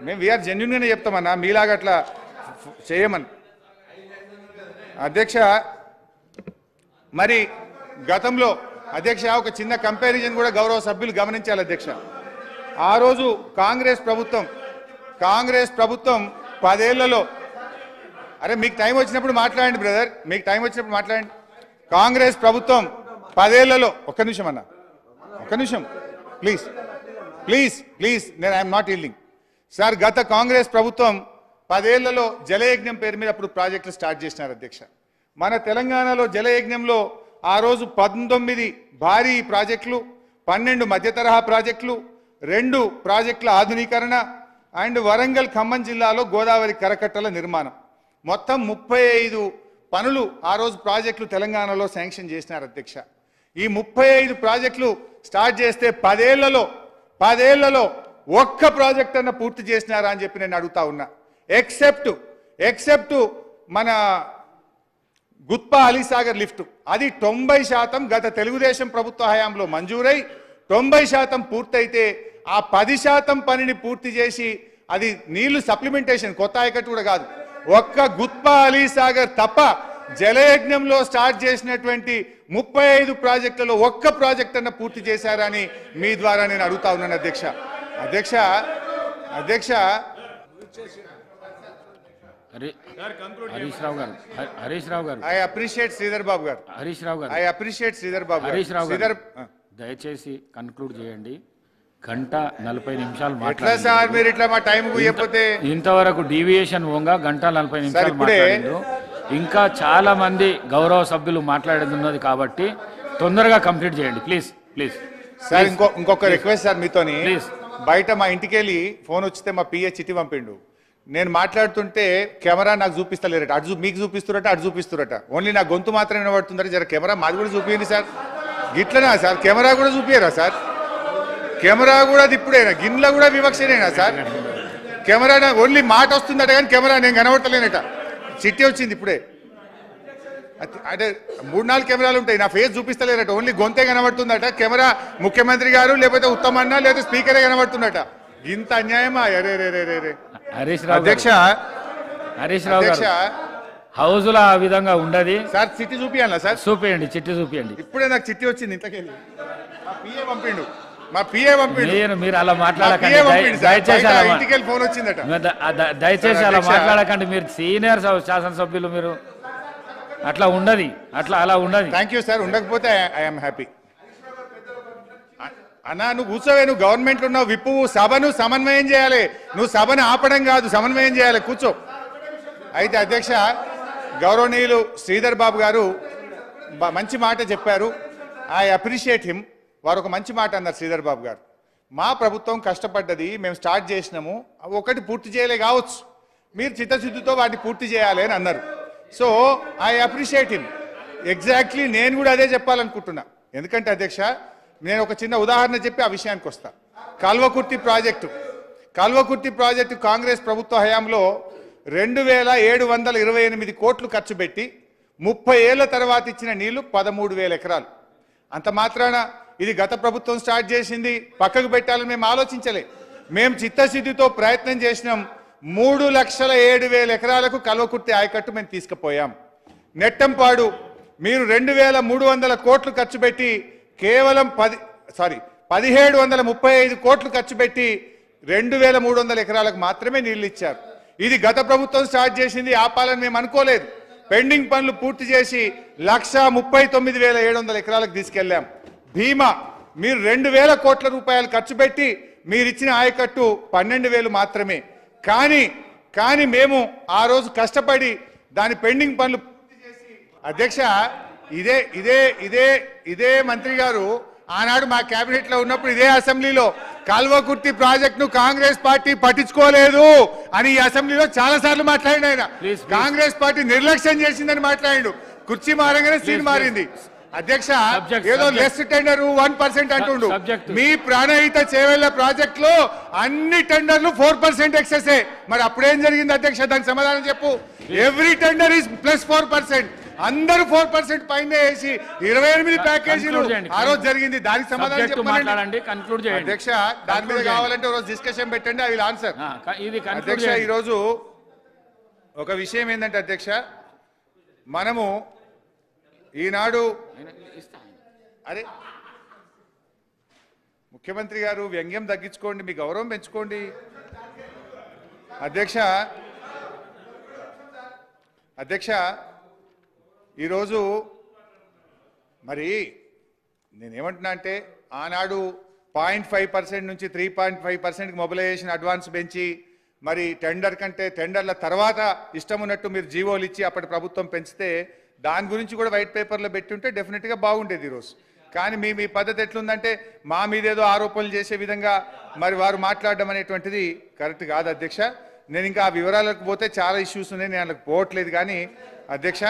A: మేము వీఆర్ జెన్యున్గానే చెప్తామన్నా, మీలాగా అట్లా చేయమని. అధ్యక్ష మరి గతంలో అధ్యక్ష ఒక చిన్న కంపారిజన్ కూడా గౌరవ సభ్యులు గమనించాలి అధ్యక్ష. ఆ రోజు కాంగ్రెస్ ప్రభుత్వం 10 ఏళ్లలో, అరే మీకు టైం వచ్చినప్పుడు మాట్లాడండి బ్రదర్, మీకు టైం వచ్చినప్పుడు మాట్లాడండి. కాంగ్రెస్ ప్రభుత్వం 10 ఏళ్లలో, ఒక్క నిమిషం అన్న, ఒక్క నిమిషం ప్లీజ్ ప్లీజ్ ప్లీజ్, నేను ఐఎమ్ నాట్ ఈల్డింగ్ సార్. గత కాంగ్రెస్ ప్రభుత్వం 10 ఏళ్లలో జలయజ్ఞం పేరు మీద అప్పుడు ప్రాజెక్టులు స్టార్ట్ చేసినారు అధ్యక్ష. మన తెలంగాణలో జలయజ్ఞంలో ఆ రోజు 19 భారీ ప్రాజెక్టులు, 12 మధ్య తరహా ప్రాజెక్టులు, 2 ప్రాజెక్టుల ఆధునీకరణ అండ్ వరంగల్ ఖమ్మం జిల్లాలో గోదావరి కరకట్టల నిర్మాణం, మొత్తం 35 పనులు ఆ రోజు ప్రాజెక్టులు తెలంగాణలో శాంక్షన్ చేసినారు అధ్యక్ష. ఈ 35 ప్రాజెక్టులు స్టార్ట్ చేస్తే 10 ఏళ్లలో ఒక్క ప్రాజెక్ట్ అన్న పూర్తి చేసినారా అని చెప్పి నేను అడుగుతా ఉన్నా. ఎక్సెప్ట్ మన గుత్పా అలీసాగర్ లిఫ్ట్, అది 90% గత తెలుగుదేశం ప్రభుత్వ హయాంలో మంజూరై 90% పూర్తయితే ఆ 10% పనిని పూర్తి చేసి అది నీళ్లు సప్లిమెంటేషన్, కొత్త ఆయకట్టు కూడా కాదు, ఒక్క గుత్పా అలీసాగర్ తప్ప జలయజ్ఞంలో స్టార్ట్ చేసినటువంటి 35 ప్రాజెక్టులలో ఒక్క ప్రాజెక్ట్ అన్న పూర్తి చేశారని మీ ద్వారా నేను అడుగుతా ఉన్నాను అధ్యక్ష.
B: హరీష్ రావు గారు,
A: ఐ అప్రిషియేట్ శ్రీధర్ బాబు గారు,
B: దయచేసి కన్క్లూడ్ చేయండి. 1:40
A: ఎట్లా సార్ మీరు ఇట్లా మా టైం ఇవ్వకపోతే?
B: ఇంతవరకు డీవియేషన్ ఓంగా 1:40 మాట్లాడిండ్రు. ఇంకా చాలా మంది గౌరవ సభ్యులు మాట్లాడేది ఉన్నది కాబట్టి తొందరగా కంప్లీట్ చేయండి ప్లీజ్.
A: సార్ ఇంకొక రిక్వెస్ట్ సార్ మీతోని, బయట మా ఇంటికి వెళ్ళి ఫోన్ వచ్చితే మా పిఏ చిట్టి పంపిండు, నేను మాట్లాడుతుంటే కెమెరా నాకు చూపిస్తలేరట, అటు మీకు చూపిస్తురట, అటు చూపిస్తురట, ఓన్లీ నా గొంతు మాత్రం వినబడుతుందట. జర కెమెరా మాది కూడా చూపించండి సార్. గిట్లనా సార్? కెమెరా కూడా చూపియరా సార్? కెమెరా కూడా ఇప్పుడేనా? గిన్నెలో కూడా వివక్షనేనా సార్? కెమెరా ఓన్లీ మాట వస్తుందట కానీ కెమెరా నేను కనబడతలేనట. చిట్టి వచ్చింది ఇప్పుడే, అంటే 3-4 కెమెరాలు ఉంటాయి, నా ఫేస్ చూపిస్తలేరట, ఓన్లీ గొంతే కనబడుతుందట. కెమెరా ముఖ్యమంత్రి గారు లేకపోతే ఉత్తమన్న లేకపోతే స్పీకరే కనబడుతుందట. ఇంత అన్యాయమా?
B: అధ్యక్ష హౌస్ లో ఆ విధంగా ఉండదు
A: సార్. చిట్టి చూపియాలా సార్?
B: చూపియండి, చిట్టి చూపియండి.
A: ఇప్పుడే నాకు చిట్టి వచ్చింది ఇంతకెళ్ళి, మా పిఏ పంపిండు.
B: మీరు అలా మాట్లాడకండి
A: ఇంటికి ఫోన్ వచ్చిందట.
B: దయచేసి అలా మాట్లాడకండి, మీరు సీనియర్ శాసనసభ్యులు, మీరు అట్లా ఉండదు, అలా ఉండదు.
A: Thank you sir. ఉండకపోతే ఐఎమ్ హ్యాపీ. అన్నా నువ్వు కూర్చోవే, నువ్వు గవర్నమెంట్లో ఉన్నావు, విప్పు సభను సమన్వయం చేయాలి, నువ్వు సభను ఆపడం కాదు, సమన్వయం చేయాలి, కూర్చో. అయితే అధ్యక్ష గౌరవనీయులు శ్రీధర్ బాబు గారు మంచి మాట చెప్పారు, ఐ అప్రిషియేట్ హిమ్. వారు ఒక మంచి మాట అన్నారు శ్రీధర్ బాబు గారు. మా ప్రభుత్వం కష్టపడ్డది, మేము స్టార్ట్ చేసినాము, ఒకటి పూర్తి చేయలే కావచ్చు, మీరు చిత్తశుద్ధితో వాటిని పూర్తి చేయాలి అని అన్నారు. So I appreciate him. Exactly నేను కూడా అదే చెప్పాలనుకుంటున్నా. ఎందుకంటే అధ్యక్ష నేను ఒక చిన్న ఉదాహరణ చెప్పి ఆ విషయానికి వస్తా. కల్వకుర్తి ప్రాజెక్టు కాంగ్రెస్ ప్రభుత్వ హయాంలో 2728 కోట్లు ఖర్చు పెట్టి 30 ఏళ్ల తర్వాత ఇచ్చిన నీళ్లు 13,000 ఎకరాలు. అంత మాత్రాన ఇది గత ప్రభుత్వం స్టార్ట్ చేసింది పక్కకు పెట్టాలని మేము ఆలోచించలే. మేము చిత్తశుద్ధితో ప్రయత్నం చేసినాం. 3,07,000 ఎకరాలకు కల్వకుర్తి ఆయకట్టు మేము తీసుకుపోయాం. నెట్టంపాడు మీరు 2,300 కోట్లు ఖర్చు పెట్టి కేవలం 1,735 కోట్లు ఖర్చు పెట్టి 2,300 ఎకరాలకు మాత్రమే నీళ్లు ఇచ్చారు. ఇది గత ప్రభుత్వం స్టార్ట్ చేసింది, ఆపాలని మేము అనుకోలేదు. పెండింగ్ పనులు పూర్తి చేసి 1,39,700 ఎకరాలకు తీసుకెళ్లాం. భీమా మీరు 2,000 కోట్ల రూపాయలు ఖర్చు పెట్టి మీరిచ్చిన ఆయకట్టు 12,000 మాత్రమే. కానీ మేము ఆ రోజు కష్టపడి దాని పెండింగ్ పనులు పూర్తి చేసి అధ్యక్ష ఇదే మంత్రి గారు ఆనాడు మా కేబినెట్ లో ఉన్నప్పుడు ఇదే అసెంబ్లీలో కల్వకుర్తి ప్రాజెక్టును కాంగ్రెస్ పార్టీ పట్టించుకోలేదు అని ఈ అసెంబ్లీలో చాలా సార్లు మాట్లాడిన ఆయన. కాంగ్రెస్ పార్టీ నిర్లక్ష్యం చేసిందని మాట్లాడిండు. కుర్చీ మారంగానే సీన్ మారింది. అధ్యక్ష ఏదో లెస్ టెండర్ 1% అంటుండు. మీ ప్రాణహిత చేవెళ్ల ప్రాజెక్ట్ లో అన్ని టెండర్లు 4% ఎక్సెసే. మరి అప్పుడేం జరిగింది అధ్యక్ష? దానికి సమాధానం చెప్పు. Every tender is +4%. అందరూ 4% పైన వేసి 28 ప్యాకేజీలు ఆ రోజు జరిగింది. దానికి సమాధానం చెప్పండి అధ్యక్ష. దాని మీద కావాలంటే రోజు డిస్కషన్ పెట్టండి. I will answer. అధ్యక్ష ఈరోజు ఒక విషయం ఏంటంటే అధ్యక్ష, మనము ఈనాడు అరే ముఖ్యమంత్రి గారు వ్యంగ్యం తగ్గించుకోండి, మీ గౌరవం పెంచుకోండి అధ్యక్ష ఈరోజు మరి నేనేమంటున్నా అంటే ఆనాడు 0.5% నుంచి 3.5% మొబిలైజేషన్ అడ్వాన్స్ పెంచి మరి టెండర్ల తర్వాత ఇష్టం ఉన్నట్టు మీరు జీవోలు ఇచ్చి అప్పటి ప్రభుత్వం పెంచితే దాని గురించి కూడా వైట్ పేపర్లో పెట్టి ఉంటే డెఫినెట్గా బాగుండేది ఈరోజు. కానీ మీ పద్ధతి ఎట్లుందంటే మా మీద ఏదో ఆరోపణలు చేసే విధంగా మరి వారు మాట్లాడడం అనేటువంటిది కరెక్ట్ కాదు అధ్యక్ష. నేను ఇంకా ఆ వివరాలకు పోతే చాలా ఇష్యూస్ ఉన్నాయి, నేను వాళ్ళకి పోవట్లేదు. కానీ అధ్యక్ష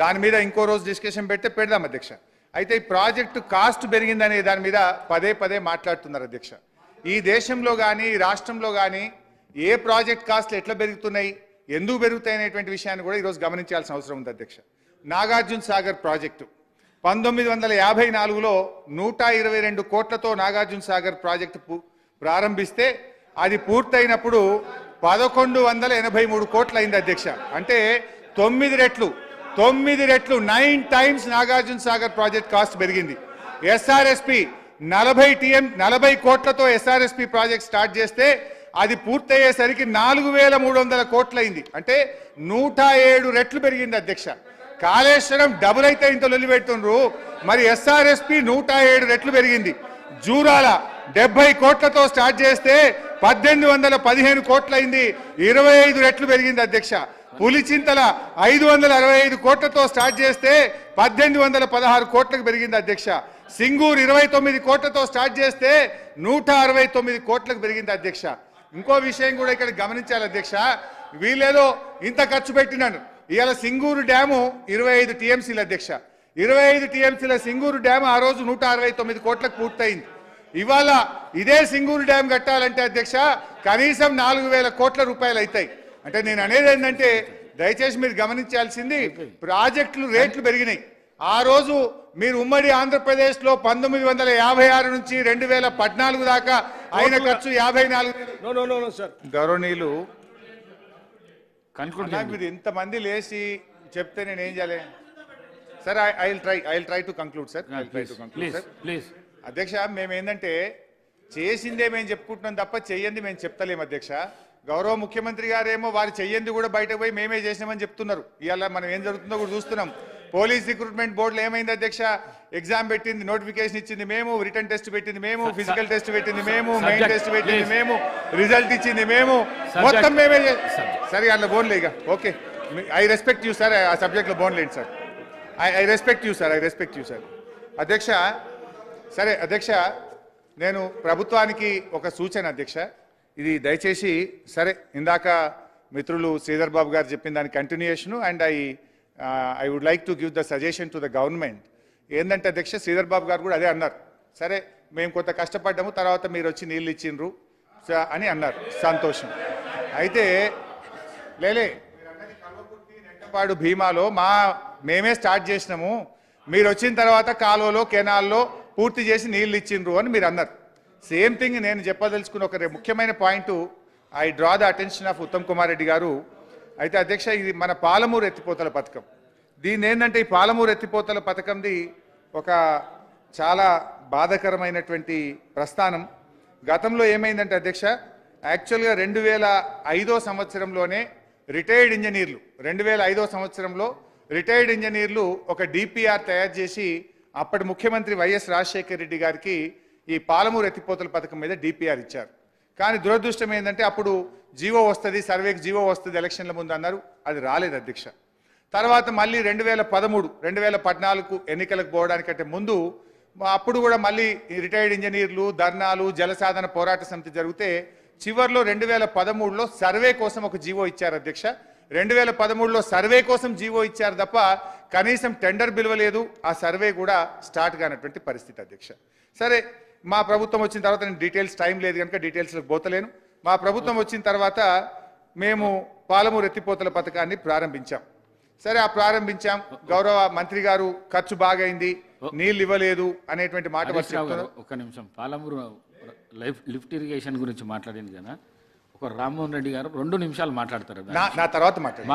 A: దాని మీద ఇంకో రోజు డిస్కషన్ పెడదాం అధ్యక్ష. అయితే ఈ ప్రాజెక్టు కాస్ట్ పెరిగిందనే దాని మీద పదే మాట్లాడుతున్నారు అధ్యక్ష. ఈ దేశంలో కానీ ఈ రాష్ట్రంలో కానీ ఏ ప్రాజెక్ట్ కాస్ట్లు ఎట్లా పెరుగుతున్నాయి, ఎందుకు పెరుగుతాయి అనేటువంటి విషయాన్ని కూడా ఈరోజు గమనించాల్సిన అవసరం ఉంది అధ్యక్ష. నాగార్జున సాగర్ ప్రాజెక్టు 1954లో 122 కోట్లతో నాగార్జున సాగర్ ప్రాజెక్టు ప్రారంభిస్తే అది పూర్తయినప్పుడు 1183 కోట్లు అయింది అధ్యక్ష. అంటే 9 రెట్లు 9 times Nagarjuna Sagar project cost పెరిగింది. ఎస్ఆర్ఎస్పి 40 కోట్లతో ఎస్ఆర్ఎస్పి ప్రాజెక్ట్ స్టార్ట్ చేస్తే అది పూర్తయ్యేసరికి 4300 కోట్లయింది. అంటే 107 రెట్లు పెరిగింది అధ్యక్ష. కాళేశ్వరం డబుల్ అయితే ఇంత లొల్లి పెడుతుండ్రు, మరి ఎస్ఆర్ఎస్పి 107 రెట్లు పెరిగింది. జూరాల 70 కోట్లతో స్టార్ట్ చేస్తే 1815 కోట్లయింది, 25 రెట్లు పెరిగింది అధ్యక్ష. పులిచింతల 565 కోట్లతో స్టార్ట్ చేస్తే 1816 కోట్లకు పెరిగింది అధ్యక్ష. సింగూరు 29 కోట్లతో స్టార్ట్ చేస్తే 169 కోట్లకు పెరిగింది అధ్యక్ష. ఇంకో విషయం కూడా ఇక్కడ గమనించాలి అధ్యక్ష, వీళ్ళేదో ఇంత ఖర్చు పెట్టినాను. ఇవాళ సింగూరు డ్యాము 25 టీఎంసీల అధ్యక్ష. 25 టీఎంసీల సింగూరు డ్యాము ఆ రోజు 169 కోట్లకు పూర్తయింది. ఇవాళ ఇదే సింగూరు డ్యామ్ కట్టాలంటే అధ్యక్ష కనీసం 4000 కోట్ల రూపాయలు అవుతాయి. అంటే నేను అనేది ఏంటంటే దయచేసి మీరు గమనించాల్సింది ప్రాజెక్టులు రేట్లు పెరిగినాయి. ఆ రోజు మీరు ఉమ్మడి ఆంధ్రప్రదేశ్లో 1956 నుంచి 2014 దాకా అయిన ఖర్చు 54. గౌరవనీయులు మీరు ఇంతమంది లేచి చెప్తే నేను ఏం చేయాలి sir? I will try to conclude sir. అధ్యక్ష మేమేందంటే చేసిందే మేము చెప్పుకుంటున్నాం తప్ప చెయ్యంది మేము చెప్తలేము అధ్యక్ష. గౌరవ ముఖ్యమంత్రి గారేమో వారు చెయ్యంది కూడా బయటకు పోయి మేమే చేసినామని చెప్తున్నారు. ఇవాళ మనం ఏం జరుగుతుందో కూడా చూస్తున్నాం. పోలీస్ రిక్రూట్మెంట్ బోర్డులో ఏమైంది అధ్యక్ష? ఎగ్జామ్ పెట్టింది, నోటిఫికేషన్ ఇచ్చింది మేము, రిటర్న్ టెస్ట్ పెట్టింది మేము, ఫిజికల్ టెస్ట్ పెట్టింది మేము, మెయిన్ టెస్ట్ పెట్టింది మేము, రిజల్ట్ ఇచ్చింది మేము, మొత్తం మేమే. సరే అందులో బోన్లే ఇక okay. I respect you sir. ఆ సబ్జెక్ట్లో బోన్లేండి sir. I respect you sir. అధ్యక్ష సరే అధ్యక్ష, నేను ప్రభుత్వానికి ఒక సూచన అధ్యక్ష. ఇది దయచేసి సరే ఇందాక మిత్రులు శ్రీధర్ బాబు గారు చెప్పిన దాని continuation and I would like to give the suggestion to the government. ఏంటంటే అధ్యక్ష శ్రీధర్ బాబు గారు కూడా అదే అన్నారు. సరే మేము కొంత కష్టపడ్డాము, తర్వాత మీరు వచ్చి నీళ్ళు ఇచ్చిండ్రు అని అన్నారు, సంతోషం. అయితే లేలే నెట్టపాడు భీమాలో మేమే స్టార్ట్ చేసినాము, మీరు వచ్చిన తర్వాత కాలువలో కెనాల్లో పూర్తి చేసి నీళ్ళు ఇచ్చిండ్రు అని మీరు అన్నారు. సేమ్ థింగ్ నేను చెప్పదలుచుకున్న ఒక ముఖ్యమైన point I draw the attention of Uttam Kumar Reddy గారు. అయితే అధ్యక్ష ఇది మన పాలమూరు ఎత్తిపోతల పథకం. దీన్ని ఏంటంటే ఈ పాలమూరు ఎత్తిపోతల పథకంది ఒక చాలా బాధాకరమైనటువంటి ప్రస్థానం. గతంలో ఏమైందంటే అధ్యక్ష యాక్చువల్గా 2005 సంవత్సరంలోనే రిటైర్డ్ ఇంజనీర్లు 2005 సంవత్సరంలో రిటైర్డ్ ఇంజనీర్లు ఒక డిపిఆర్ తయారు చేసి అప్పటి ముఖ్యమంత్రి వైఎస్ రాజశేఖర రెడ్డి గారికి ఈ పాలమూరు ఎత్తిపోతల పథకం మీద డిపిఆర్ ఇచ్చారు. కానీ దురదృష్టం ఏంటంటే అప్పుడు జీవో వస్తుంది, సర్వేకి జీవో వస్తుంది ఎలక్షన్ల ముందు అన్నారు, అది రాలేదు అధ్యక్ష. తర్వాత మళ్ళీ 2013, 2014 ఎన్నికలకు పోవడానికంటే ముందు అప్పుడు కూడా మళ్ళీ రిటైర్డ్ ఇంజనీర్లు ధర్నాలు జలసాధన పోరాట సమితి జరిగితే చివరిలో 2013లో సర్వే కోసం ఒక జీవో ఇచ్చారు అధ్యక్ష. 2013లో సర్వే కోసం జీవో ఇచ్చారు తప్ప కనీసం టెండర్ పిలవలేదు, ఆ సర్వే కూడా స్టార్ట్ కానటువంటి పరిస్థితి అధ్యక్ష. సరే, మా ప్రభుత్వం వచ్చిన తర్వాత నేను డీటెయిల్స్ టైం లేదు కనుక డీటెయిల్స్లోకి పోతలేను. మా ప్రభుత్వం వచ్చిన తర్వాత మేము పాలమూరు ఎత్తిపోతల పథకాన్ని ప్రారంభించాం. సరే, ఆ ప్రారంభించాం. గౌరవ మంత్రి గారు ఖర్చు బాగైంది, నీళ్ళు ఇవ్వలేదు అనేటువంటి మాట చెప్తున్నారు.
B: ఒక్క నిమిషం, పాలమూరు లిఫ్ట్ ఇరిగేషన్ గురించి మాట్లాడింది కదా, ఒక రామ్మోహన్ రెడ్డి గారు 2 నిమిషాలు మాట్లాడతారు.
A: నా తర్వాత మాట్లాడు.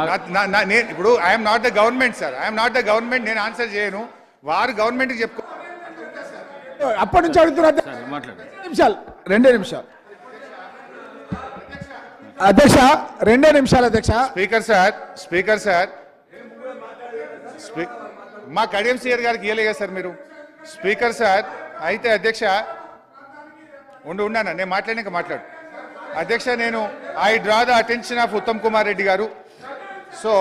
A: ఇప్పుడు I'm not the government sir, I'm not the government, నేను ఆన్సర్ చేయను. వారు గవర్నమెంట్కి చెప్పుకో.
C: అప్పటి నుంచి అడుగుతున్నారు. నిమిషాలు 2 నిమిషాలు అధ్యక్ష, 2 నిమిషాలు అధ్యక్ష.
A: స్పీకర్ సార్ మా కడియం సిఆర్ గారికి ఇయ్యలేగా సార్ మీరు. స్పీకర్ సార్ అయితే అధ్యక్ష ఉన్నాను, నేను మాట్లాడినాక మాట్లాడు అధ్యక్ష. నేను I draw the attention of Uttam Kumar Reddy గారు. సో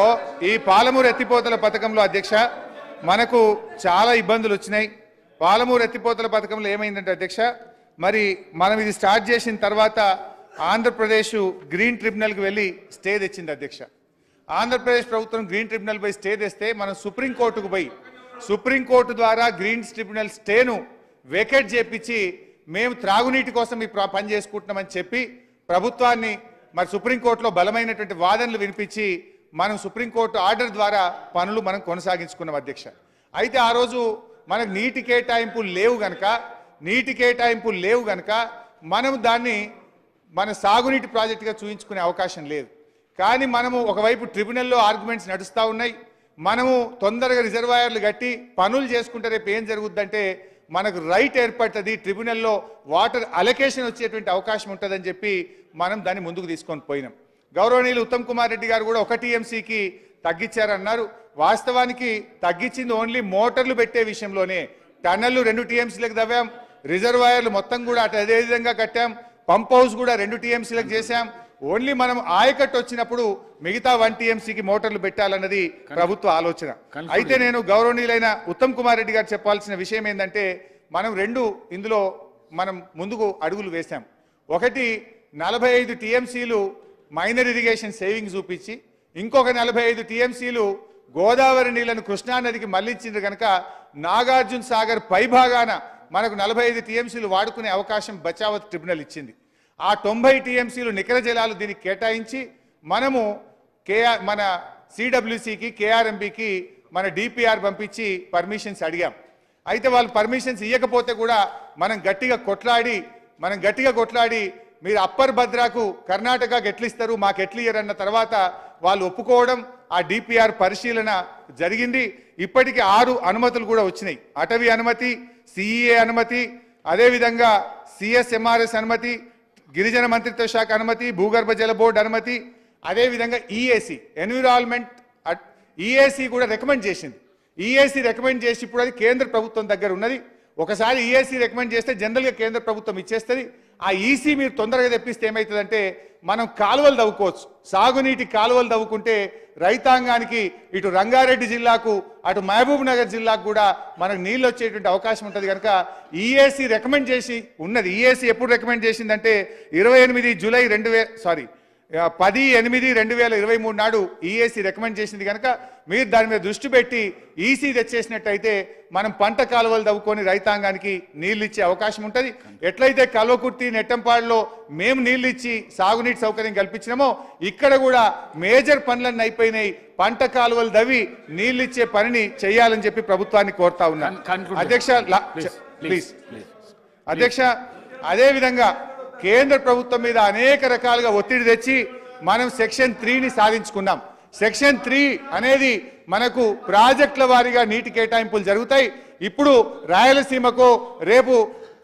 A: ఈ పాలమూరు ఎత్తిపోతల పథకంలో అధ్యక్ష మనకు చాలా ఇబ్బందులు వచ్చినాయి. పాలమూరు ఎత్తిపోతల పథకంలో ఏమైందంటే అధ్యక్ష, మరి మనం ఇది స్టార్ట్ చేసిన తర్వాత ఆంధ్రప్రదేశ్ గ్రీన్ ట్రిబ్యునల్కి వెళ్ళి స్టే తెచ్చింది అధ్యక్ష. ఆంధ్రప్రదేశ్ ప్రభుత్వం గ్రీన్ ట్రిబ్యునల్ పై స్టే తెస్తే మనం సుప్రీంకోర్టుకు పోయి సుప్రీంకోర్టు ద్వారా గ్రీన్ ట్రిబ్యునల్ స్టేను వేకేట్ చేపించి మేము త్రాగునీటి కోసం ఈ పని చేసుకుంటున్నామని చెప్పి ప్రభుత్వాన్ని మరి సుప్రీంకోర్టులో బలమైనటువంటి వాదనలు వినిపించి మనం సుప్రీంకోర్టు ఆర్డర్ ద్వారా పనులు మనం కొనసాగించుకున్నాం అధ్యక్ష. అయితే ఆ రోజు మనకు నీటి కేటాయింపులు లేవు గనక మనం దాన్ని మన సాగునీటి ప్రాజెక్టుగా చూపించుకునే అవకాశం లేదు. కానీ మనము ఒకవైపు ట్రిబ్యునల్లో ఆర్గ్యుమెంట్స్ నడుస్తూ ఉన్నాయి. మనము తొందరగా రిజర్వాయర్లు కట్టి పనులు చేసుకుంటే రేపు ఏం జరుగుద్దంటే మనకు రైట్ ఏర్పడుతుంది, ట్రిబ్యునల్లో వాటర్ అలొకేషన్ వచ్చేటువంటి అవకాశం ఉంటుందని చెప్పి మనం దాన్ని ముందుకు తీసుకొని పోయినాం. గౌరవనీయులు ఉత్తమ్ కుమార్ రెడ్డి గారు కూడా 1 TMCకి తగ్గించారన్నారు. వాస్తవానికి తగ్గించింది ఓన్లీ మోటార్లు పెట్టే విషయంలోనే. టన్నెళ్ళు 2 TMCలకు తవ్వాం, రిజర్వాయర్లు మొత్తం కూడా అదే విధంగా కట్టాం, పంప్ హౌస్ కూడా 2 TMCలకు చేశాం. ఓన్లీ మనం ఆయకట్టు వచ్చినప్పుడు మిగతా 1 TMCకి మోటార్లు పెట్టాలన్నది ప్రభుత్వ ఆలోచన. అయితే నేను గౌరవనీయులైన ఉత్తమ్ కుమార్ రెడ్డి గారు చెప్పాల్సిన విషయం ఏంటంటే మనం ఇందులో మనం ముందుకు అడుగులు వేశాం. ఒకటి 45 TMCలు మైనర్ ఇరిగేషన్ సేవింగ్స్ చూపించి ఇంకొక 45 TMCలు గోదావరి నీళ్లను కృష్ణానదికి మళ్లించింది కనుక నాగార్జున సాగర్ పైభాగాన మనకు 45 TMCలు వాడుకునే అవకాశం బచావత్ ట్రిబ్యునల్ ఇచ్చింది. ఆ 90 TMCలు నికర జలాలు దీనికి కేటాయించి మనము మన CWCకి KRMBకి మన DPR పంపించి పర్మిషన్స్ అడిగాం. అయితే వాళ్ళు పర్మిషన్స్ ఇవ్వకపోతే కూడా మనం గట్టిగా కొట్లాడి మీరు అప్పర్ భద్రాకు కర్ణాటకకి ఎట్లిస్తారు మాకు ఎట్లియరన్న తర్వాత వాళ్ళు ఒప్పుకోవడం, ఆ DPR పరిశీలన జరిగింది. ఇప్పటికి 6 అనుమతులు కూడా వచ్చినాయి. అటవీ అనుమతి, CEA అనుమతి, అదేవిధంగా CSMRS అనుమతి, గిరిజన మంత్రిత్వ శాఖ అనుమతి, భూగర్భ జల బోర్డు అనుమతి, అదేవిధంగా EAC ఎన్విరాన్మెంట్ EAC కూడా రికమెండ్ చేసింది. EAC రికమెండ్ చేసి ఇప్పుడు అది కేంద్ర ప్రభుత్వం దగ్గర ఉన్నది. ఒకసారి EAC రికమెండ్ చేస్తే జనరల్గా కేంద్ర ప్రభుత్వం ఇచ్చేస్తుంది. ఆ EC మీరు తొందరగా తెప్పిస్తే ఏమవుతుందంటే మనం కాలువలు తవ్వుకోవచ్చు. సాగునీటి కాలువలు తవ్వుకుంటే రైతాంగానికి ఇటు రంగారెడ్డి జిల్లాకు అటు మహబూబ్ నగర్ జిల్లాకు కూడా మనకు నీళ్ళు వచ్చేటువంటి అవకాశం ఉంటుంది కనుక EAC రికమెండ్ చేసి ఉన్నది. EAC ఎప్పుడు రికమెండ్ చేసిందంటే 10/8/2023 నాడు EAC రికమెండ్ చేసింది కనుక మీరు దాని మీద దృష్టి పెట్టి EC తెచ్చేసినట్టయితే మనం పంట కాలువలు తవ్వుకొని రైతాంగానికి నీళ్ళు ఇచ్చే అవకాశం ఉంటుంది. ఎట్లయితే కల్వకుర్తి నెట్టంపాడులో మేము నీళ్ళు ఇచ్చి సాగునీటి సౌకర్యం కల్పించినామో ఇక్కడ కూడా మేజర్ పనులన్నీ అయిపోయినాయి. పంట కాలువలు తవ్వి నీళ్ళు ఇచ్చే పనిని చేయాలని చెప్పి ప్రభుత్వాన్ని కోరుతా ఉన్నాను అధ్యక్ష. ప్లీజ్ అధ్యక్ష, అదేవిధంగా కేంద్ర ప్రభుత్వం మీద అనేక రకాలుగా ఒత్తిడి తెచ్చి మనం సెక్షన్ 3ని సాధించుకున్నాం. సెక్షన్ 3 అనేది మనకు ప్రాజెక్టుల వారీగా నీటి కేటాయింపులు జరుగుతాయి. ఇప్పుడు రాయలసీమకు రేపు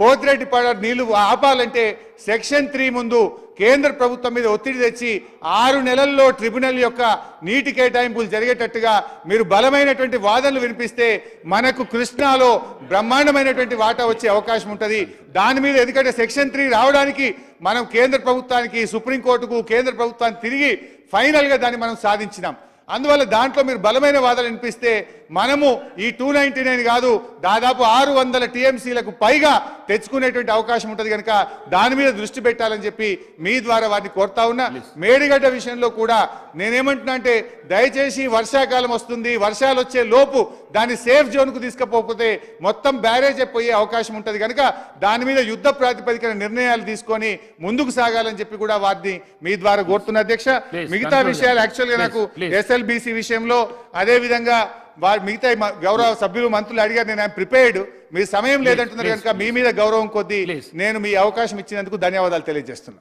A: పోతిరెడ్డిపాడ నీళ్లు ఆపాలంటే సెక్షన్ 3 ముందు కేంద్ర ప్రభుత్వం మీద ఒత్తిడి తెచ్చి 6 నెలల్లో ట్రిబ్యునల్ యొక్క నీటి కేటాయింపులు జరిగేటట్టుగా మీరు బలమైనటువంటి వాదనలు వినిపిస్తే మనకు కృష్ణాలో బ్రహ్మాండమైనటువంటి వాటా వచ్చే అవకాశం ఉంటుంది. దాని మీద ఎందుకంటే సెక్షన్ 3 రావడానికి మనం కేంద్ర ప్రభుత్వానికి సుప్రీంకోర్టుకు కేంద్ర ప్రభుత్వానికి తిరిగి ఫైనల్గా దాన్ని మనం సాధించినాం. అందువల్ల దాంట్లో మీరు బలమైన వాదనలు వినిపిస్తే మనము ఈ 299 కాదు దాదాపు 600 టీఎంసీలకు పైగా తెచ్చుకునేటువంటి అవకాశం ఉంటుంది కనుక దాని మీద దృష్టి పెట్టాలని చెప్పి మీ ద్వారా వాటిని కోరుతా ఉన్నా. మేడిగడ్డ విషయంలో కూడా నేనేమంటున్నా అంటే దయచేసి వర్షాకాలం వస్తుంది, వర్షాలు వచ్చే లోపు దాన్ని సేఫ్ జోన్కు తీసుకుపోతే మొత్తం బ్యారేజ్ అయిపోయే అవకాశం ఉంటుంది కనుక దాని మీద యుద్ధ ప్రాతిపదికన నిర్ణయాలు తీసుకొని ముందుకు సాగాలని చెప్పి కూడా వారిని మీ ద్వారా కోరుతున్న అధ్యక్ష. మిగతా విషయాలు యాక్చువల్గా నాకు ఎస్ఎల్బిసి విషయంలో అదే విధంగా వారి మిగతా గౌరవ సభ్యులు మంత్రులు అడిగారు. నేను ప్రిపేర్డ్, మీరు సమయం లేదంటున్నారు కనుక మీ మీద గౌరవం కొద్దీ నేను మీ అవకాశం ఇచ్చినందుకు ధన్యవాదాలు తెలియజేస్తున్నాను.